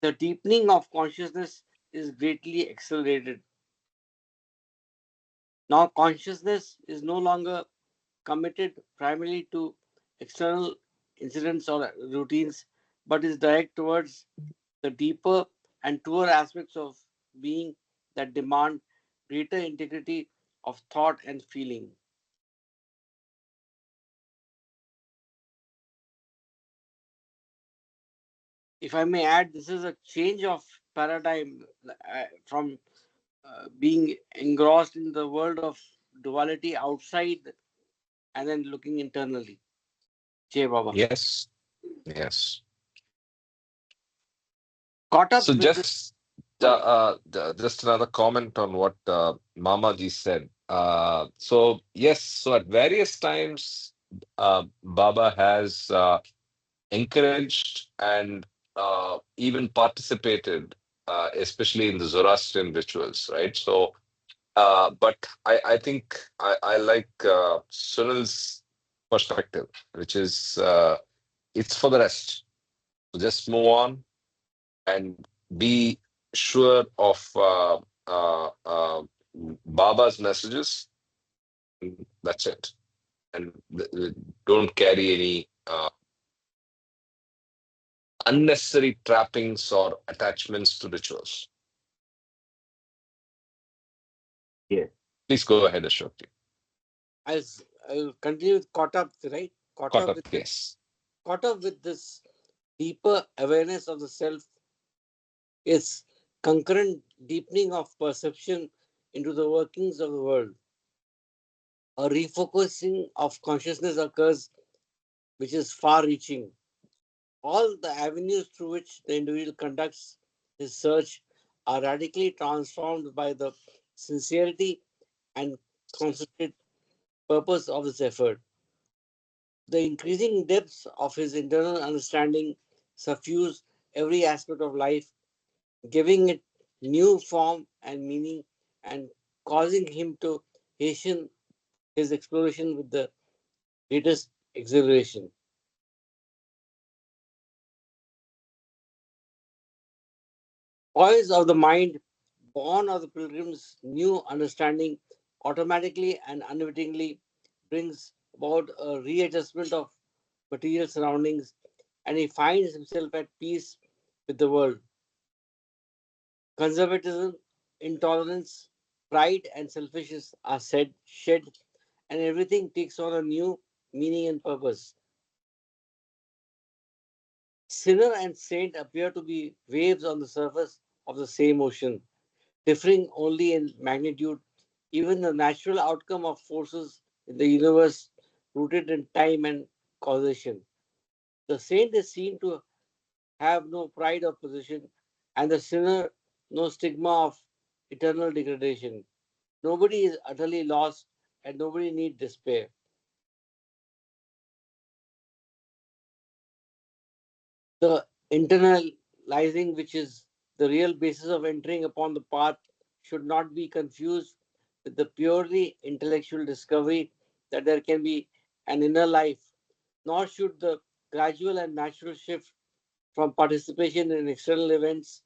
the deepening of consciousness is greatly accelerated. Now, consciousness is no longer committed primarily to external incidents or routines, but is direct towards the deeper and truer aspects of being that demand greater integrity of thought and feeling. If I may add, this is a change of paradigm from being engrossed in the world of duality outside and then looking internally. Jai Baba. Yes. Yes. Caught up So with this. just another comment on what Mamaji said. So yes, so at various times, Baba has encouraged and even participated, especially in the Zoroastrian rituals, right? So, but I think I like Sunil's perspective, which is it's for the rest. So just move on and be sure of Baba's messages. That's it. And don't carry any unnecessary trappings or attachments to rituals. Yes. Please go ahead, Ashok. I'll continue with caught up, right? Caught up, yes. Caught up with this deeper awareness of the self is concurrent deepening of perception into the workings of the world. A refocusing of consciousness occurs, which is far reaching. All the avenues through which the individual conducts his search are radically transformed by the sincerity and concentrated purpose of this effort. The increasing depths of his internal understanding suffuse every aspect of life, giving it new form and meaning and causing him to hasten his exploration with the greatest exhilaration. Poise of the mind, born of the pilgrim's new understanding, automatically and unwittingly brings about a readjustment of material surroundings, and he finds himself at peace with the world. Conservatism, intolerance, pride, and selfishness are shed, and everything takes on a new meaning and purpose. Sinner and saint appear to be waves on the surface of the same ocean, differing only in magnitude. Even the natural outcome of forces in the universe rooted in time and causation. The saint is seen to have no pride of position, and the sinner no stigma of eternal degradation. Nobody is utterly lost, and nobody need despair. The internalizing, which is the real basis of entering upon the path, should not be confused with the purely intellectual discovery that there can be an inner life, nor should the gradual and natural shift from participation in external events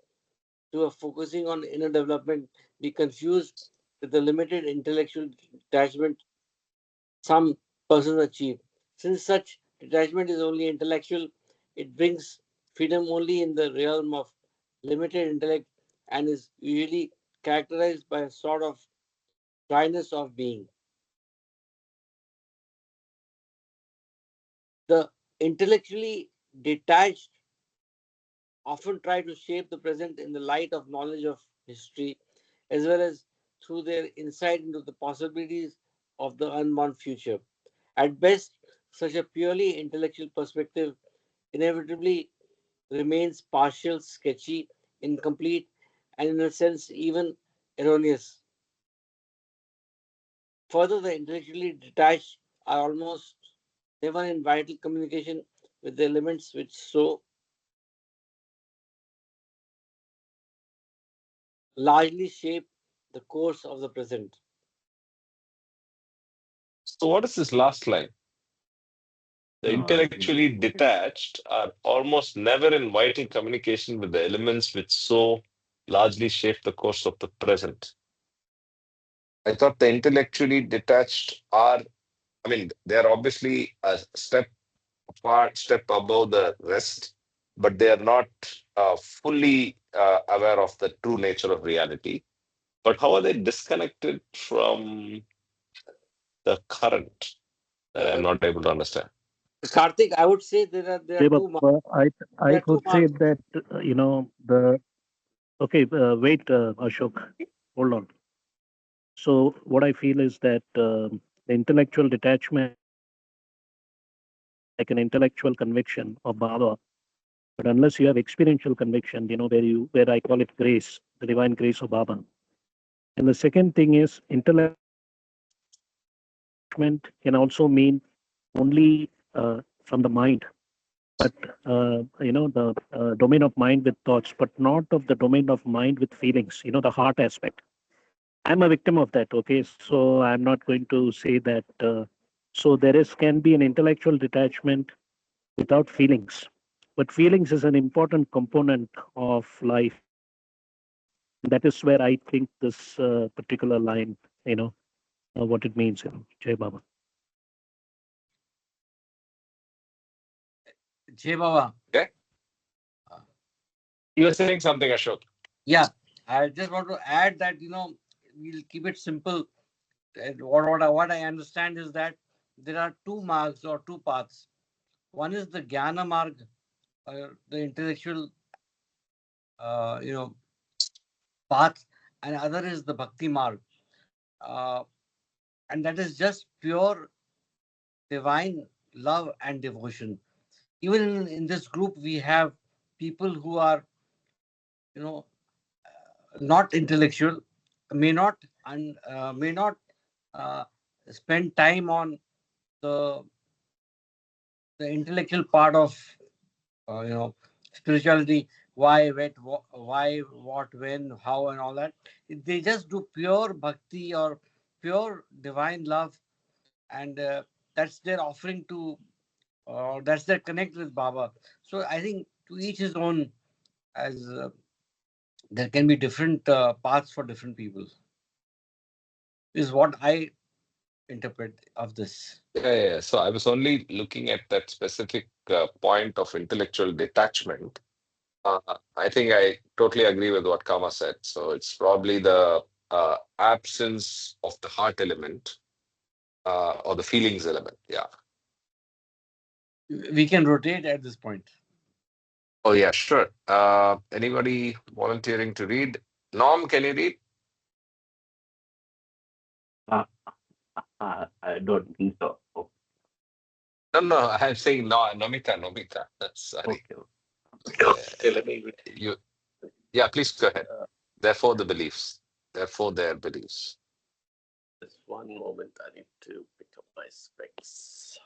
to a focusing on inner development be confused with the limited intellectual detachment some persons achieve. Since such detachment is only intellectual, it brings freedom only in the realm of limited intellect and is usually characterized by a sort of dryness of being. The intellectually detached often try to shape the present in the light of knowledge of history, as well as through their insight into the possibilities of the unborn future. At best, such a purely intellectual perspective inevitably remains partial, sketchy, incomplete, and in a sense even erroneous. Further, the intellectually detached are almost never in vital communication with the elements which so largely shape the course of the present. So what is this last line? The No, I think intellectually detached are almost never in vital communication with the elements which so largely shape the course of the present. I thought the intellectually detached are, I mean, they are obviously a step apart, step above the rest, but they are not fully aware of the true nature of reality. But how are they disconnected from the current? That I'm not able to understand. Karthik, I would say there are two marks. I There are two could say marks. that the okay. Wait, Ashok, hold on. So what I feel is that the intellectual detachment is like an intellectual conviction of Baba. But unless you have experiential conviction, where I call it grace, the divine grace of Baba. And the second thing is intellect can also mean only from the mind, but the domain of mind with thoughts, but not of the domain of mind with feelings. The heart aspect. I'm a victim of that. Okay, so I'm not going to say that. So can be an intellectual detachment without feelings, but feelings is an important component of life. That is where I think this particular line, what it means. Jai Baba. Jai Baba. Okay. You were saying something, Ashok. Yeah, I just want to add that we'll keep it simple. And what I understand is that there are two margs or two paths. One is the Jnana marg, the intellectual, path, and other is the Bhakti marg, and that is just pure divine love and devotion. Even in this group, we have people who are, not intellectual, may not and may not uh, spend time on the intellectual part of spirituality. Why, what, when, how, and all that. They just do pure bhakti or pure divine love, and that's their offering to, that's their connect with Baba. So I think to each his own, as there can be different paths for different people. Is what I interpret of this. Yeah. So I was only looking at that specific point of intellectual detachment. I think I totally agree with what Kama said. So it's probably the absence of the heart element or the feelings element. Yeah. We can rotate at this point. Oh, yeah, sure. Anybody volunteering to read? Norm, can you read? I don't think so. No, I'm saying no, Nomita. Sorry. Okay. Okay, let me read. Yeah, please go ahead. Therefore, the beliefs. Therefore, their beliefs. Just one moment. I need to pick up my specs.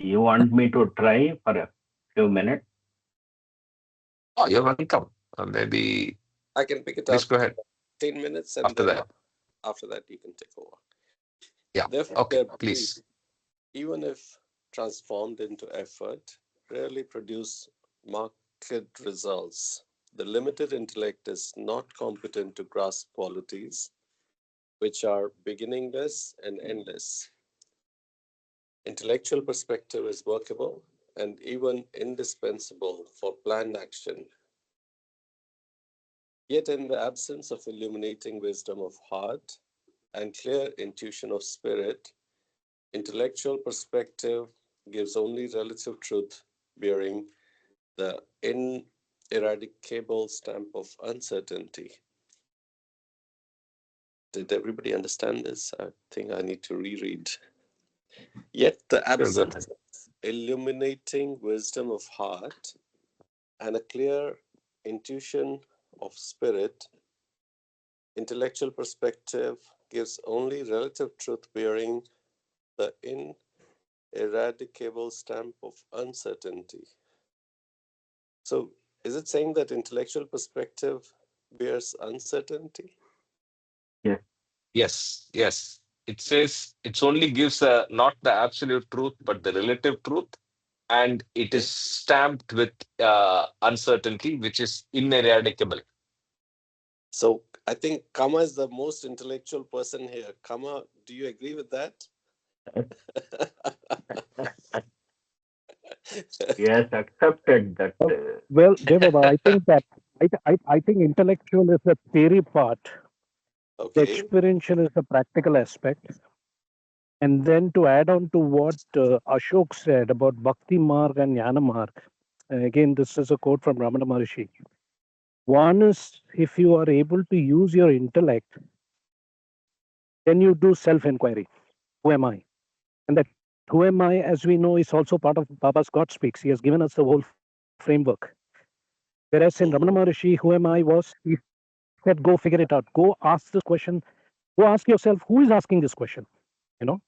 You want me to try for a few minutes? Oh, you're welcome. Maybe I can pick it please up. go ahead 10 minutes, and after then that. after that you can take over. Yeah. Therefore, Okay, their beliefs, please. even if transformed into effort, rarely produce marked results. The limited intellect is not competent to grasp qualities which are beginningless and endless. Intellectual perspective is workable and even indispensable for planned action. Yet, in the absence of illuminating wisdom of heart and clear intuition of spirit, intellectual perspective gives only relative truth bearing the ineradicable stamp of uncertainty. Did everybody understand this? I think I need to reread. Yet the Sure, go absence ahead. of illuminating wisdom of heart and a clear intuition of spirit, intellectual perspective gives only relative truth bearing the ineradicable stamp of uncertainty. So, is it saying that intellectual perspective bears uncertainty? Yes. It says it only gives not the absolute truth, but the relative truth, and it is Okay. stamped with uncertainty, which is ineradicable. So, I think Kama is the most intellectual person here. Kama, do you agree with that? Yes, accepted that. Well, Jai Baba, I think that I think intellectual is the theory part. The Okay. experiential is the practical aspect. And then to add on to what Ashok said about Bhakti Marg and Jnana Marg, again, this is a quote from Ramana Maharishi. One is if you are able to use your intellect, then you do self-inquiry. Who am I? And that who am I, as we know, is also part of Baba's God Speaks. He has given us the whole framework. Whereas in Ramana Maharishi, who am I was, he said, go figure it out. Go ask this question. Go ask yourself, who is asking this question? You know?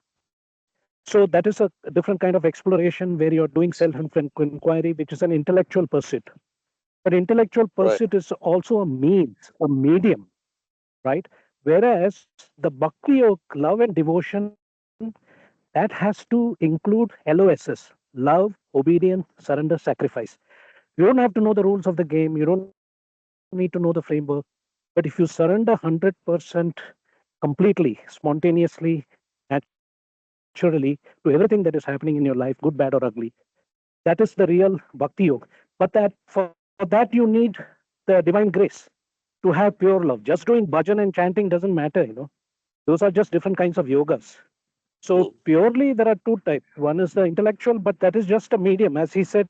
So that is a different kind of exploration where you're doing self-inquiry, which is an intellectual pursuit. But intellectual pursuit is also a means, a medium, right? Whereas the bhakti or love and devotion, that has to include LOSs, love, obedience, surrender, sacrifice. You don't have to know the rules of the game. You don't need to know the framework. But if you surrender 100% completely, spontaneously, naturally to everything that is happening in your life, good, bad, or ugly, that is the real bhakti yoga. But that for that you need the divine grace to have pure love. Just doing bhajan and chanting doesn't matter, Those are just different kinds of yogas. So purely there are two types. One is the intellectual, but that is just a medium. As he said,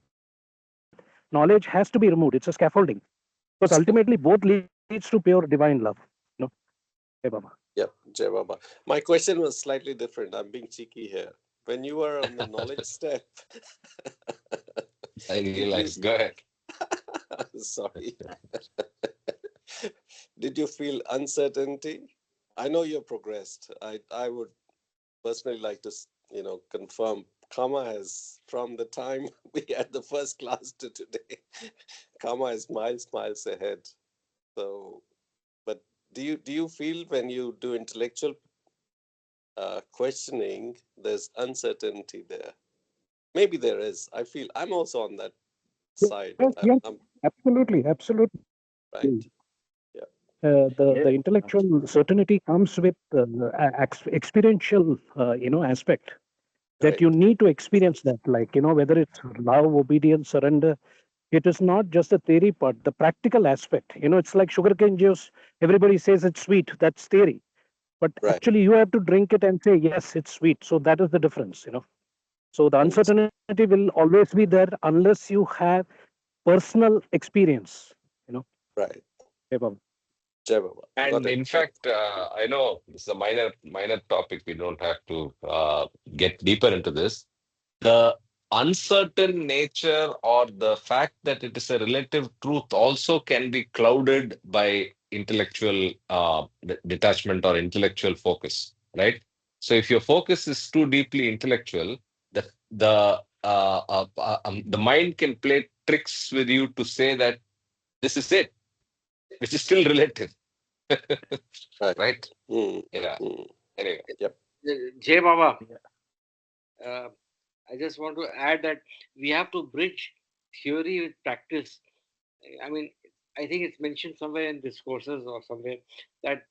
knowledge has to be removed. It's a scaffolding. Because ultimately both leads to pure divine love. Hey Baba. Yep, Jai Baba. My question was slightly different. I'm being cheeky here. When you were on the knowledge step, I realize. Go ahead. Sorry. Did you feel uncertainty? I know you've progressed. I would personally like to, confirm Karma has, from the time we had the first class to today, Karma is miles ahead. So, but do you feel when you do intellectual questioning, there's uncertainty there? Maybe there is. I feel I'm also on that side. Yes, I'm absolutely. right. Yeah. The intellectual certainty comes with experiential, aspect that Right. you need to experience that, like, whether it's love, obedience, surrender. It is not just the theory part, the practical aspect. It's like sugarcane juice. Everybody says it's sweet. That's theory. But Right. actually, you have to drink it and say, yes, it's sweet. So that is the difference, So the uncertainty will always be there unless you have personal experience, Right. Hey, Baba. Jai Baba. Got And it. in fact, I know this is a minor topic. We don't have to get deeper into this. The uncertain nature or the fact that it is a relative truth also can be clouded by intellectual detachment or intellectual focus, right? So if your focus is too deeply intellectual, the mind can play tricks with you to say that this is it, which is still relative. Right. Right? Mm. Yeah. Mm. Anyway. Yep. Jay Baba, I just want to add that we have to bridge theory with practice. I mean, I think it's mentioned somewhere in Discourses or somewhere that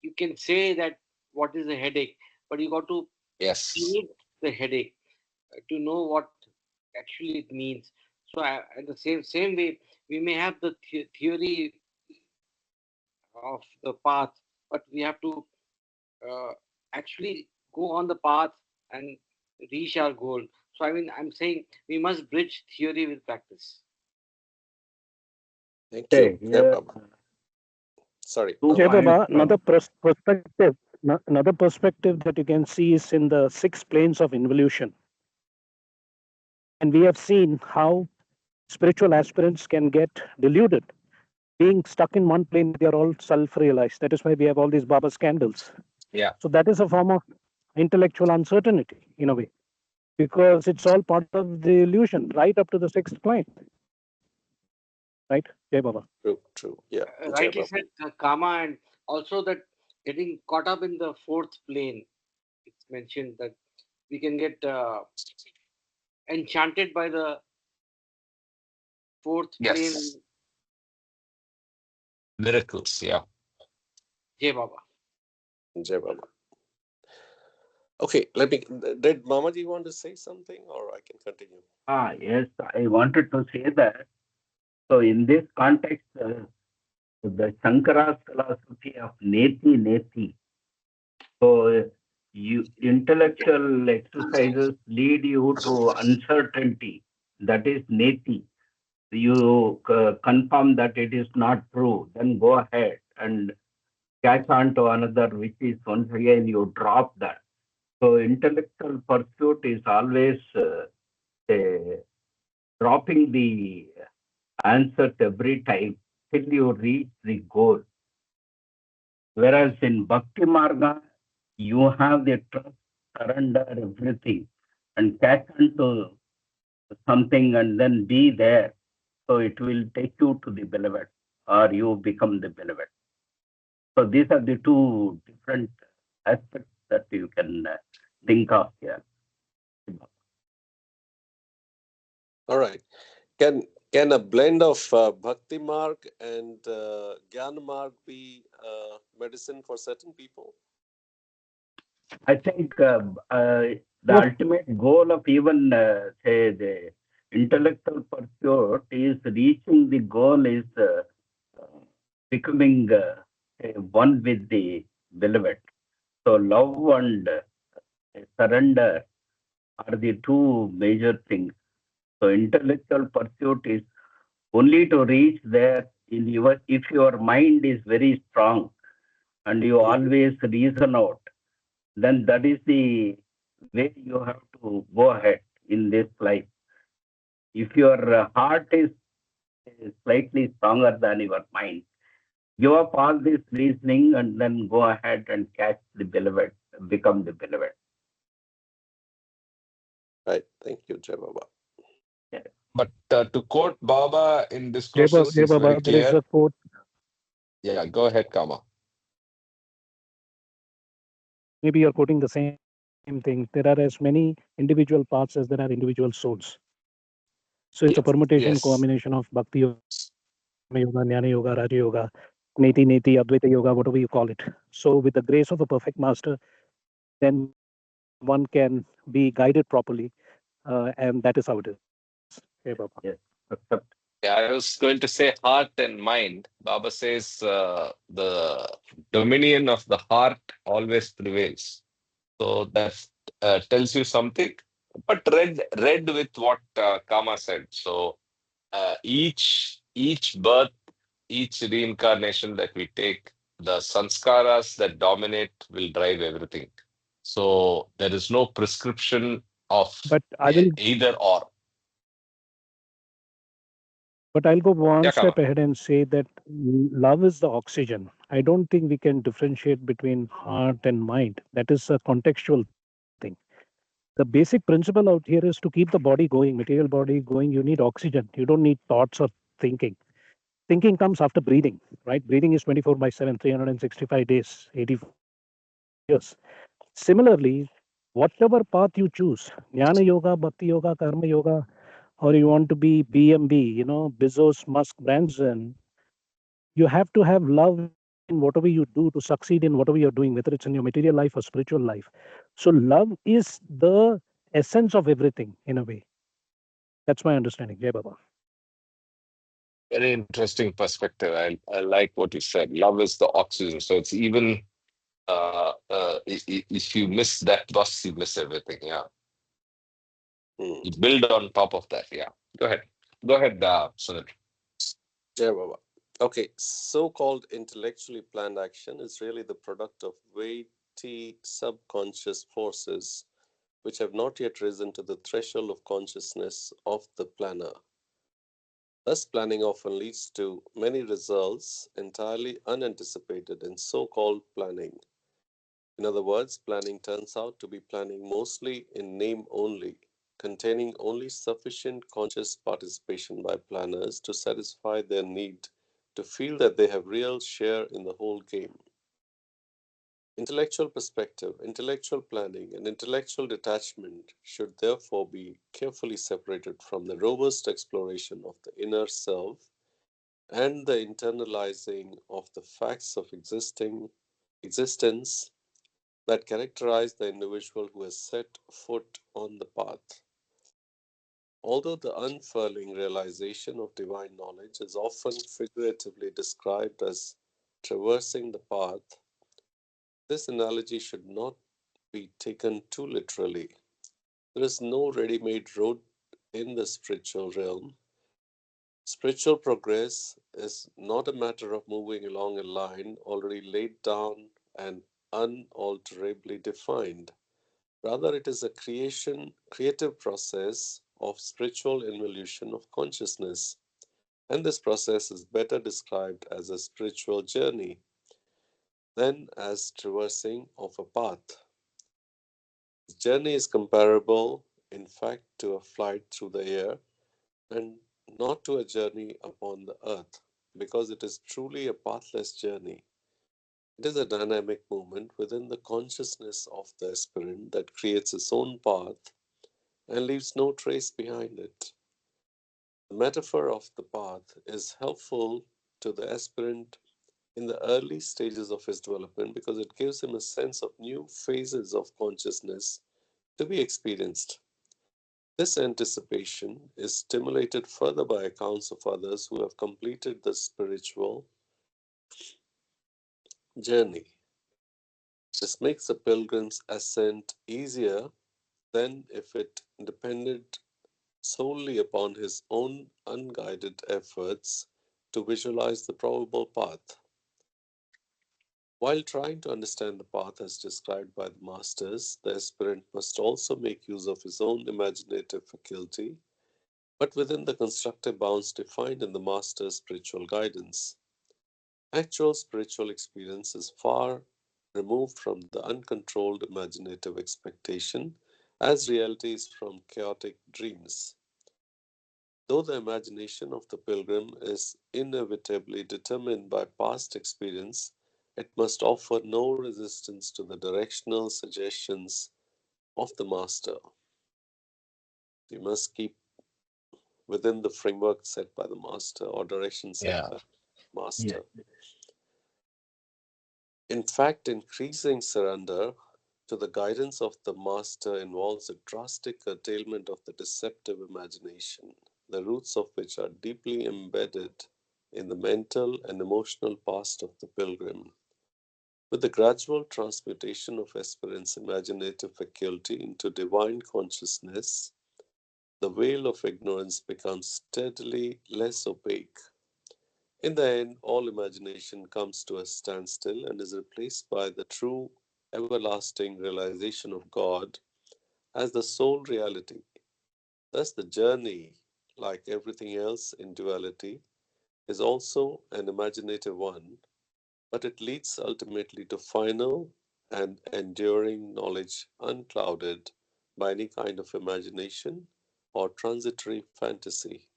you can say that what is a headache, but you got to Yes. feel the headache to know what actually it means. So, at the same way, we may have the theory of the path, but we have to uh, actually go on the path and reach our goal. So, I mean, I'm saying we must bridge theory with practice. Thank you. Jai Baba. Sorry. Jai Baba, another perspective that you can see is in the 6 planes of involution. And we have seen how spiritual aspirants can get deluded, being stuck in one plane. They are all self-realized. That is why we have all these Baba scandals. Yeah. So that is a form of intellectual uncertainty in a way, because it's all part of the illusion right up to the 6th plane. Right, Jai Baba. True. Yeah. Rightly said, Kama, and also that getting caught up in the 4th plane. It's mentioned that we can get enchanted by the 4th plane. Yes. Miracles. Yeah. Jai Baba. Jai Baba. Okay, did Mamaji want to say something, or I can continue? Yes, I wanted to say that. So in this context, the Shankara's philosophy of neti. So intellectual exercises lead you to uncertainty. That is neti. You confirm that it is not true, then go ahead and catch on to another, which is once again you drop that. So intellectual pursuit is always dropping the answers every time till you reach the goal. Whereas in Bhakti Marga, you have the trust, surrender everything, and catch on to something and then be there. So it will take you to the beloved, or you become the beloved. So these are the two different aspects that you can think of here. All right. Can a blend of Bhakti Marg and Gyan Marg be medicine for certain people? I think the ultimate goal of even say the intellectual pursuit is reaching the goal is becoming one with the beloved. So love and surrender are the two major things. So intellectual pursuit is only to reach there in your, if your mind is very strong and you always reason out, then that is the way you have to go ahead in this life. If your heart is slightly stronger than your mind, give up all this reasoning and then go ahead and catch the beloved, become the beloved. Right. Thank you, Jai Baba. Yeah. But to quote Baba in Jai Discourses, he's Baba, very there is clear. a quote. Yeah, go ahead, Kama. Maybe you're quoting the same thing. There are as many individual parts as there are individual souls. So it's a permutation, Yes. combination of Bhakti Yoga, Karma Yoga, Jnana Yoga, Raja Yoga, Neti Neti, Advaita Yoga, whatever you call it. So with the grace of a perfect master, then one can be guided properly, and that is how it is. Hey, Baba. Yes. Accept. Yeah, I was going to say heart and mind. Baba says the dominion of the heart always prevails. So that tells you something. But read with what Kama said. So each birth, each reincarnation that we take, the sanskaras that dominate will drive everything. So there is no prescription of But I will, either or. but I'll go one Yeah, step Kama. ahead and say that love is the oxygen. I don't think we can differentiate between heart and mind. That is a contextual thing. The basic principle out here is to keep the body going, material body going. You need oxygen. You don't need thoughts or thinking. Thinking comes after breathing, right? Breathing is 24/7, 365 days, 84 years. Similarly, whatever path you choose, Jnana Yoga, Bhakti Yoga, Karma Yoga, or you want to be BMB, Bezos, Musk, Branson, you have to have love in whatever you do to succeed in whatever you're doing, whether it's in your material life or spiritual life. So love is the essence of everything in a way. That's my understanding. Jai Baba. Very interesting perspective. I like what you said. Love is the oxygen. So it's even if you miss that bus, you miss everything. Yeah. You build on top of that. Yeah. Go ahead. Go ahead, Sunil. Jai Baba. Okay, so-called intellectually planned action is really the product of weighty subconscious forces which have not yet risen to the threshold of consciousness of the planner. Thus, planning often leads to many results entirely unanticipated in so-called planning. In other words, planning turns out to be planning mostly in name only, containing only sufficient conscious participation by planners to satisfy their need to feel that they have real share in the whole game. Intellectual perspective, intellectual planning, and intellectual detachment should therefore be carefully separated from the robust exploration of the inner self and the internalizing of the facts of existence that characterize the individual who has set foot on the path. Although the unfurling realization of divine knowledge is often figuratively described as traversing the path, this analogy should not be taken too literally. There is no ready-made road in the spiritual realm. Spiritual progress is not a matter of moving along a line already laid down and unalterably defined. Rather, it is a creative process of spiritual involution of consciousness. And this process is better described as a spiritual journey than as traversing of a path. The journey is comparable, in fact, to a flight through the air and not to a journey upon the earth, because it is truly a pathless journey. It is a dynamic movement within the consciousness of the aspirant that creates its own path and leaves no trace behind it. The metaphor of the path is helpful to the aspirant in the early stages of his development because it gives him a sense of new phases of consciousness to be experienced. This anticipation is stimulated further by accounts of others who have completed the spiritual journey. This makes the pilgrim's ascent easier than if it depended solely upon his own unguided efforts to visualize the probable path. While trying to understand the path as described by the masters, the aspirant must also make use of his own imaginative faculty, but within the constructive bounds defined in the master's spiritual guidance. Actual spiritual experience is far removed from the uncontrolled imaginative expectation, as reality is from chaotic dreams. Though the imagination of the pilgrim is inevitably determined by past experience, it must offer no resistance to the directional suggestions of the master. You must keep within the framework set by the master or direction set Yeah. by the Yes. master. In fact, increasing surrender to the guidance of the master involves a drastic curtailment of the deceptive imagination, the roots of which are deeply embedded in the mental and emotional past of the pilgrim. With the gradual transmutation of aspirant's imaginative faculty into divine consciousness, the veil of ignorance becomes steadily less opaque. In the end, all imagination comes to a standstill and is replaced by the true, everlasting realization of God as the sole reality. Thus, the journey, like everything else in duality, is also an imaginative one, but it leads ultimately to final and enduring knowledge unclouded by any kind of imagination or transitory fantasy.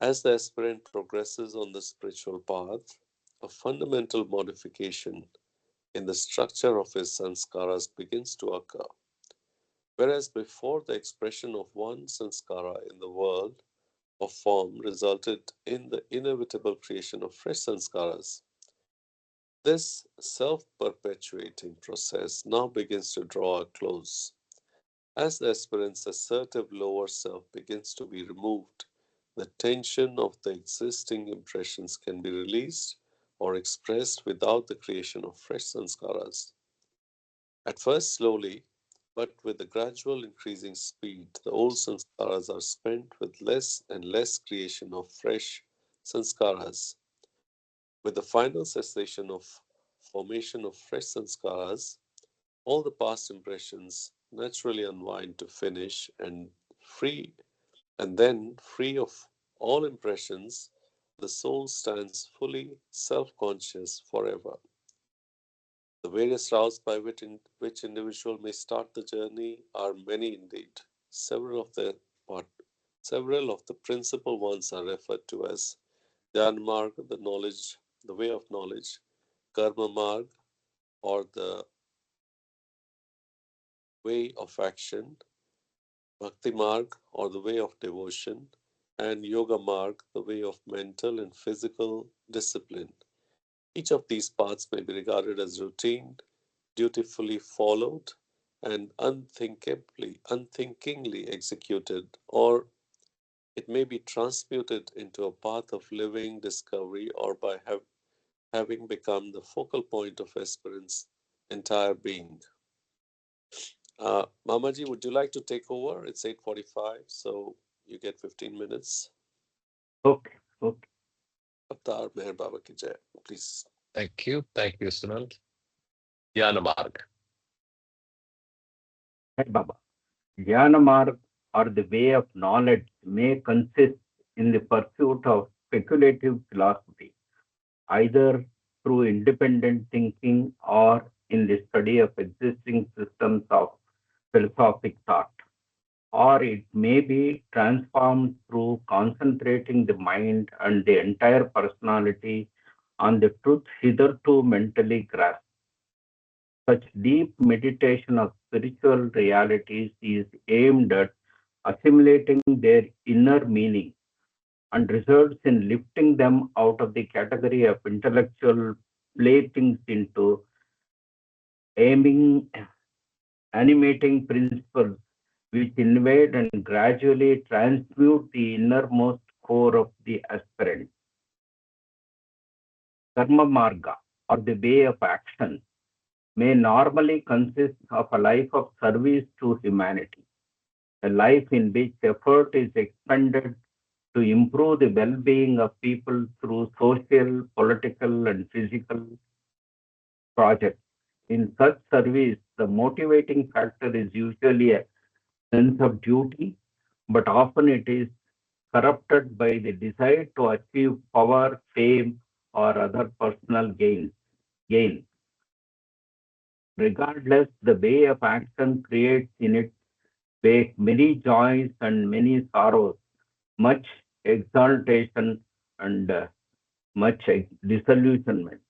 As the aspirant progresses on the spiritual path, a fundamental modification in the structure of his sanskaras begins to occur. Whereas before the expression of one sanskara in the world of form resulted in the inevitable creation of fresh sanskaras, this self perpetuating process now begins to draw a close. As the aspirant's assertive lower self begins to be removed, the tension of the existing impressions can be released or expressed without the creation of fresh sanskaras. At first, slowly, but with a gradual increasing speed, the old sanskaras are spent with less and less creation of fresh sanskaras. With the final cessation of formation of fresh sanskaras, all the past impressions naturally unwind to finish free and then free of all impressions, the soul stands fully self-conscious forever. The various routes by which individual may start the journey are many indeed. Part, several of the principal ones are referred to as Jnana Marg, the knowledge, the way of knowledge, Karma Marg, or the way of action, Bhakti Marg, or the way of devotion, and Yoga Marg, the way of mental and physical discipline. Each of these paths may be regarded as routine, dutifully followed, and unthinkingly executed, or it may be transmuted into a path of living discovery or by having become the focal point of aspirant's entire being. Mamaji, would you like to take over? It's 8:45, so you get 15 minutes. Okay, okay. Avatar Meher Baba ki jai. Please. Thank you. Thank you, Sunil. Jnanamarg. Hi, Baba. Jnanamarg, or the way of knowledge, may consist in the pursuit of speculative philosophy, either through independent thinking or in the study of existing systems of philosophic thought. Or it may be transformed through concentrating the mind and the entire personality on the truth hitherto mentally grasped. Such deep meditation of spiritual realities is aimed at assimilating their inner meaning and results in lifting them out of the category of intellectual playthings into aiming, animating principles which invade and gradually transmute the innermost core of the aspirant. Karma marga, or the way of action, may normally consist of a life of service to humanity, a life in which effort is expended to improve the well-being of people through social, political, and physical projects. In such service, the motivating factor is usually a sense of duty, but often it is corrupted by the desire to achieve power, fame, or other personal gain. Regardless, the way of action creates in its wake many joys and many sorrows, much exaltation and much disillusionment.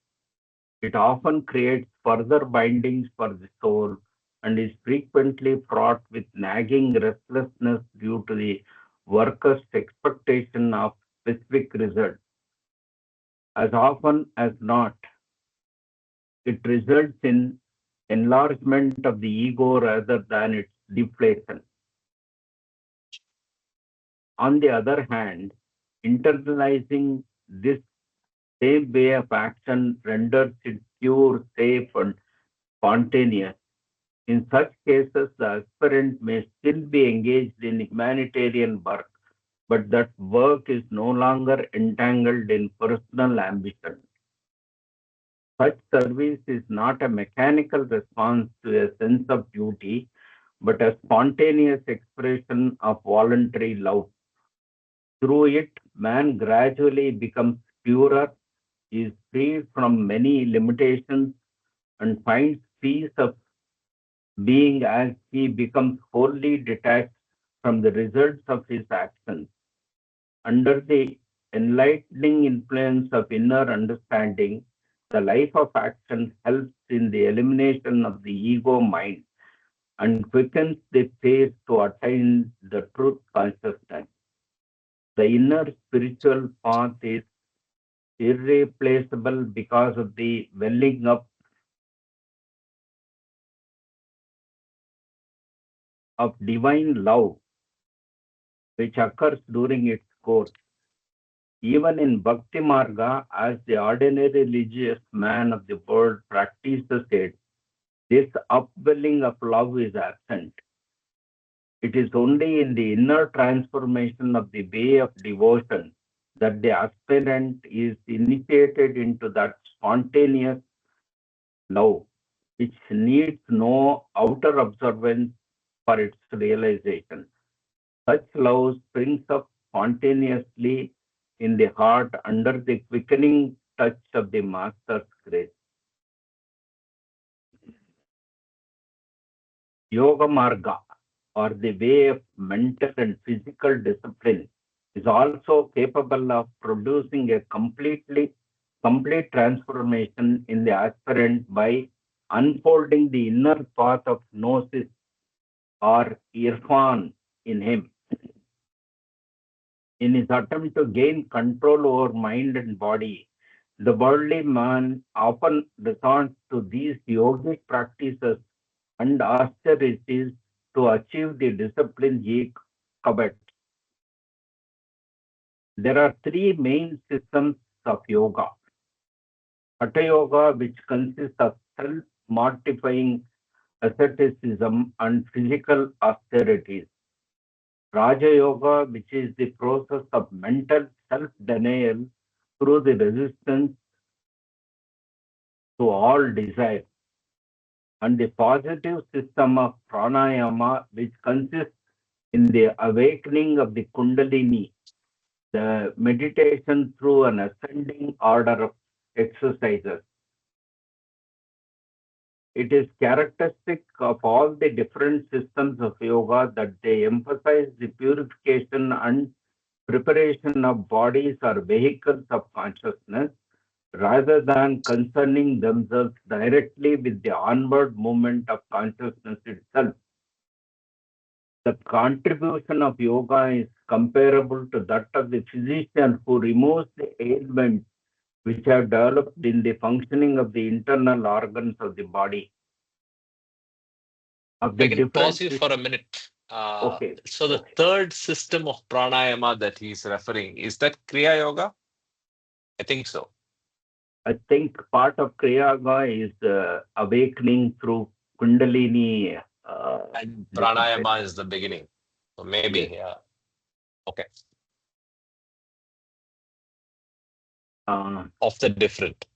It often creates further bindings for the soul and is frequently fraught with nagging restlessness due to the worker's expectation of specific results. As often as not, it results in enlargement of the ego rather than its deflation. On the other hand, internalizing this same way of action renders it pure, safe, and spontaneous. In such cases, the aspirant may still be engaged in humanitarian work, but that work is no longer entangled in personal ambition. Such service is not a mechanical response to a sense of duty, but a spontaneous expression of voluntary love. Through it, man gradually becomes purer, is freed from many limitations, and finds peace of being as he becomes wholly detached from the results of his actions. Under the enlightening influence of inner understanding, the life of action helps in the elimination of the ego mind and quickens the pace to attain the truth consciousness. The inner spiritual path is irreplaceable because of the welling up of divine love which occurs during its course. Even in Bhakti Marga, as the ordinary religious man of the world practices it, this upwelling of love is absent. It is only in the inner transformation of the way of devotion that the aspirant is initiated into that spontaneous love, which needs no outer observance for its realization. Such love springs up spontaneously in the heart under the quickening touch of the Master's grace. Yoga Marga, or the way of mental and physical discipline, is also capable of producing a complete transformation in the aspirant by unfolding the inner path of gnosis or irfan in him. In his attempt to gain control over mind and body, the worldly man often resorts to these yogic practices and austerities to achieve the discipline he covets. There are three main systems of yoga. Hatha yoga, which consists of self-mortifying asceticism, and physical austerities. Raja Yoga, which is the process of mental self-denial through the resistance to all desire, and the positive system of pranayama, which consists in the awakening of the kundalini, the meditation through an ascending order of exercises. It is characteristic of all the different systems of yoga that they emphasize the purification and preparation of bodies or vehicles of consciousness rather than concerning themselves directly with the onward movement of consciousness itself. The contribution of yoga is comparable to that of the physician who removes the ailments which have developed in the functioning of the internal organs of the body. Of the I can pause different you for a minute. okay. So the Okay. third system of pranayama that he's referring, is that Kriya Yoga? I think so. I think part of Kriya Yoga is awakening through Kundalini. And This is pranayama is the beginning. So maybe, yes. yeah. Okay. Of the different.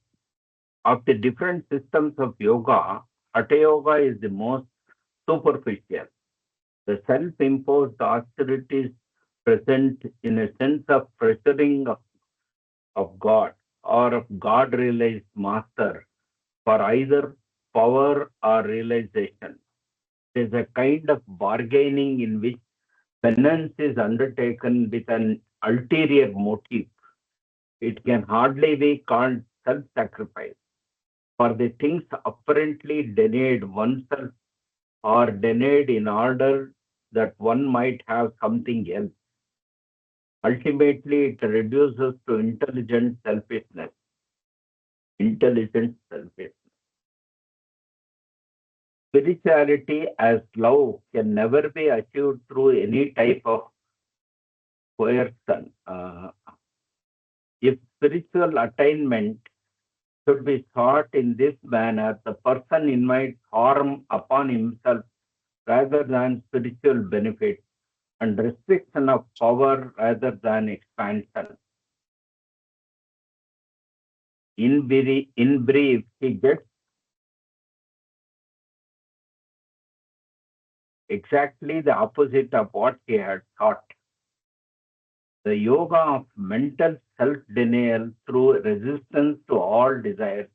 Of the different systems of yoga, Hatha Yoga is the most superficial. The self-imposed austerities present in a sense of pressuring of God or of God-realized master for either power or realization. It is a kind of bargaining in which penance is undertaken with an ulterior motive. It can hardly be called self-sacrifice, for the things apparently denied oneself are denied in order that one might have something else. Ultimately, it reduces to intelligent selfishness. Intelligent selfishness. Spirituality as love can never be achieved through any type of coercion. If spiritual attainment should be sought in this manner, the person invites harm upon himself rather than spiritual benefit and restriction of power rather than expansion. In brief, he gets exactly the opposite of what he had thought. The yoga of mental self-denial through resistance to all desires,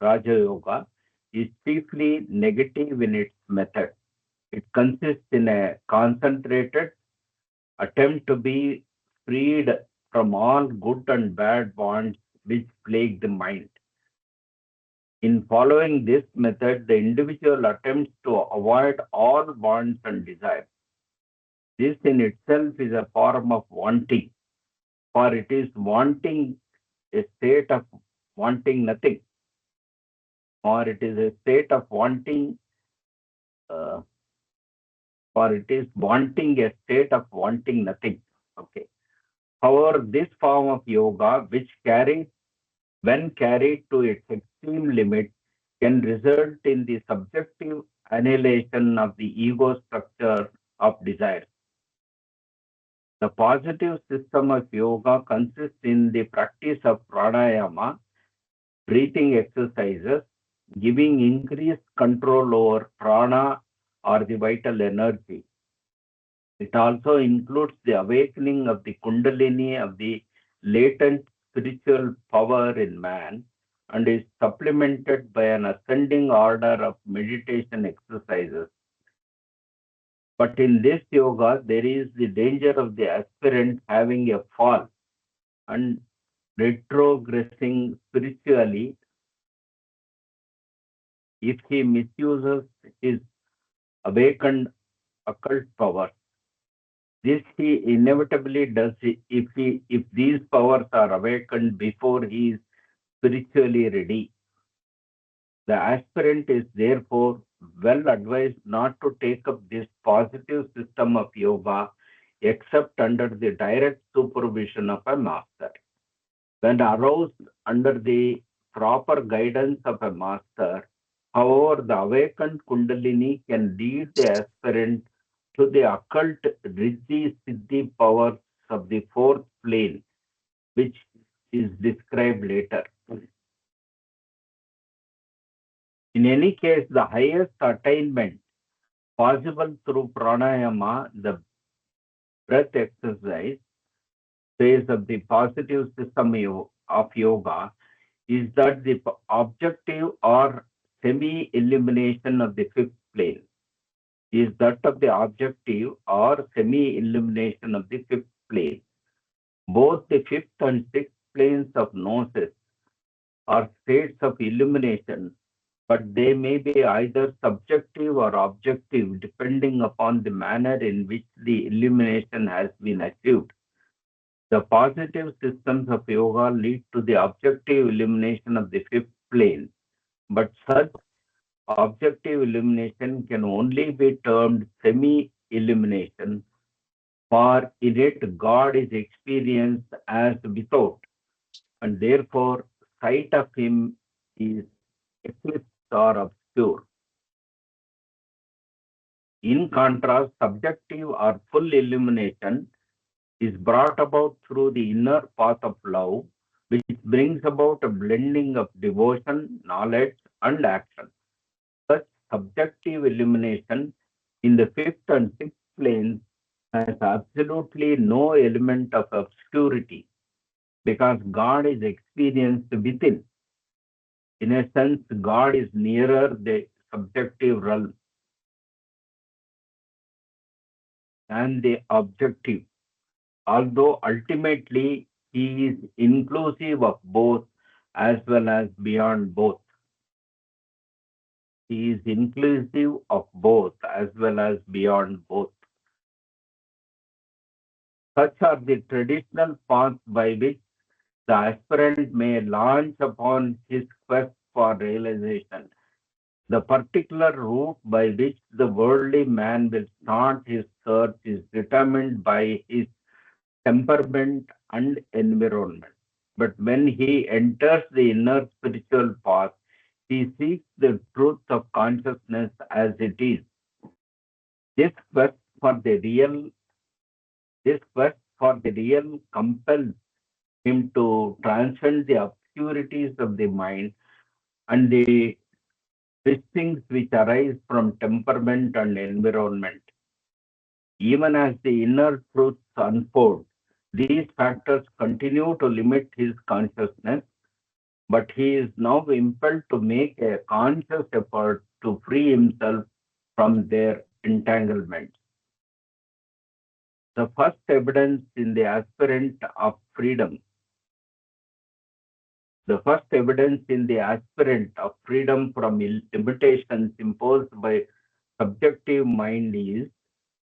Raja Yoga, is chiefly negative in its method. It consists in a concentrated attempt to be freed from all good and bad bonds which plague the mind. In following this method, the individual attempts to avoid all bonds and desires. This in itself is a form of wanting, for it is wanting a state of wanting nothing, or it is a state of wanting, or it is wanting a state of wanting nothing. Okay. However, this form of yoga, when carried to its extreme limit, can result in the subjective annihilation of the ego structure of desire. The positive system of yoga consists in the practice of pranayama, breathing exercises, giving increased control over prana or the vital energy. It also includes the awakening of the kundalini of the latent spiritual power in man and is supplemented by an ascending order of meditation exercises. But in this yoga, there is the danger of the aspirant having a fall and retrogressing spiritually if he misuses his awakened occult power. This he inevitably does if these powers are awakened before he is spiritually ready. The aspirant is therefore well advised not to take up this positive system of yoga except under the direct supervision of a master. When aroused under the proper guidance of a master, However, the awakened Kundalini can lead the aspirant to the occult Riddhi Siddhi powers of the fourth plane, which is described later. In any case, the highest attainment possible through pranayama, the breath exercise phase of the positive system of yoga, is that the objective or semi-illumination of the fifth plane is that of the objective or semi-illumination of the fifth plane. Both the fifth and sixth planes of gnosis are states of illumination, but they may be either subjective or objective depending upon the manner in which the illumination has been achieved. The positive systems of yoga lead to the objective illumination of the fifth plane, but such objective illumination can only be termed semi-illumination, for in it God is experienced as without, and therefore sight of him is eclipsed or obscure. In contrast, subjective or full illumination is brought about through the inner path of love, which brings about a blending of devotion, knowledge, and action. Such subjective illumination in the fifth and sixth planes has absolutely no element of obscurity because God is experienced within. In a sense, God is nearer the subjective realm than the objective, although ultimately he is inclusive of both as well as beyond both. He is inclusive of both as well as beyond both. Such are the traditional paths by which the aspirant may launch upon his quest for realization. The particular route by which the worldly man will start his search is determined by his temperament and environment. But when he enters the inner spiritual path, he seeks the truth of consciousness as it is. This quest for the real compels him to transcend the obscurities of the mind and the things which arise from temperament and environment. Even as the inner truths unfold, these factors continue to limit his consciousness, but he is now impelled to make a conscious effort to free himself from their entanglement. The first evidence in the aspirant of freedom from limitations imposed by subjective mind is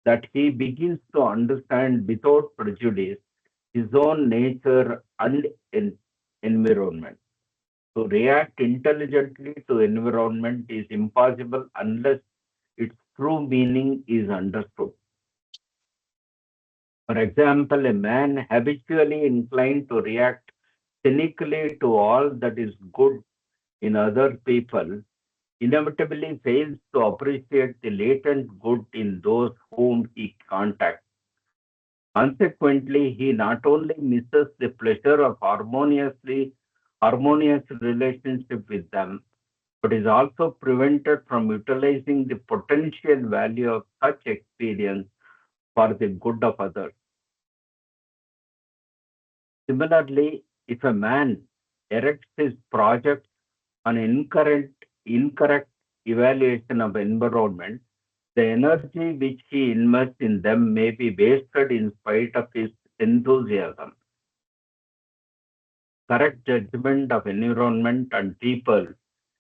that he begins to understand without prejudice his own nature and environment. To react intelligently to environment is impossible unless its true meaning is understood. For example, a man habitually inclined to react cynically to all that is good in other people inevitably fails to appreciate the latent good in those whom he contacts. Consequently, he not only misses the pleasure of harmonious relationship with them, but is also prevented from utilizing the potential value of such experience for the good of others. Similarly, if a man erects his project on incorrect evaluation of environment, the energy which he invests in them may be wasted in spite of his enthusiasm. Correct judgment of environment and people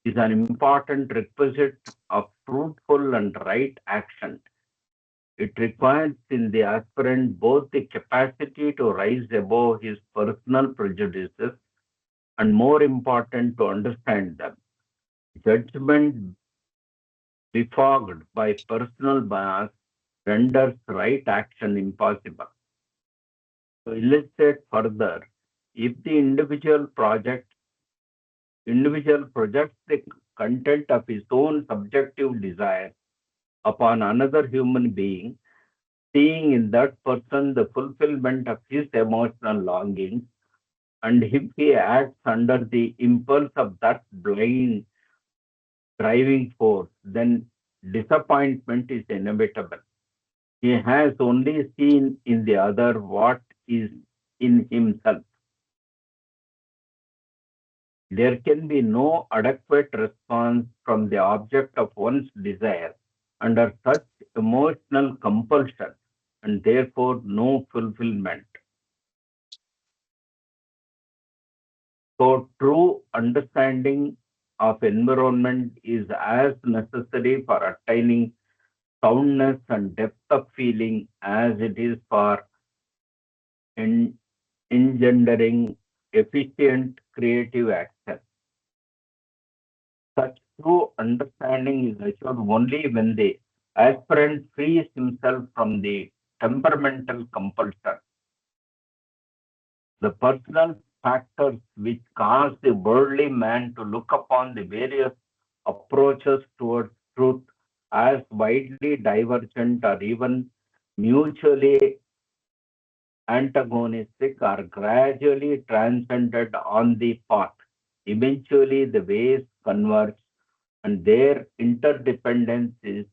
is an important requisite of fruitful and right action. It requires in the aspirant both the capacity to rise above his personal prejudices and, more important, to understand them. Judgment befogged by personal bias renders right action impossible. To illustrate further, if the individual projects the content of his own subjective desire upon another human being, seeing in that person the fulfillment of his emotional longings, and if he acts under the impulse of that blind driving force, then disappointment is inevitable. He has only seen in the other what is in himself. There can be no adequate response from the object of one's desire under such emotional compulsion, and therefore no fulfillment. So true understanding of environment is as necessary for attaining soundness and depth of feeling as it is for engendering efficient creative action. Such true understanding is assured only when the aspirant frees himself from the temperamental compulsion. The personal factors which cause the worldly man to look upon the various approaches towards truth as widely divergent or even mutually antagonistic are gradually transcended on the path. Eventually, the ways converge and their interdependence is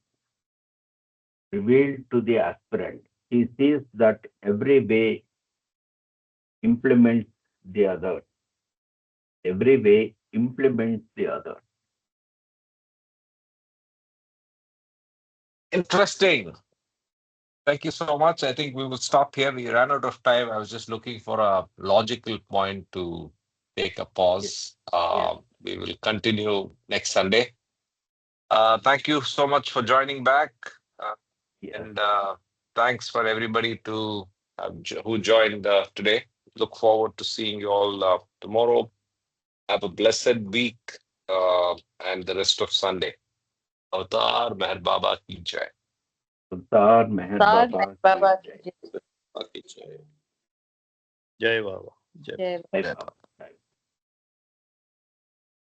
revealed to the aspirant. He sees that every way implements the other. Every way implements the other. Interesting. Thank you so much. I think we will stop here. We ran out of time. I was just looking for a logical point to take a pause. We will continue next Sunday. Thank you so much for joining back. And thanks for everybody who joined today. Look forward to seeing you all tomorrow. Have a blessed week and the rest of Sunday. Avatar Meher Baba ki jai. Avatar Meher Baba ki jai. Okay, Jai Baba. Jai Baba.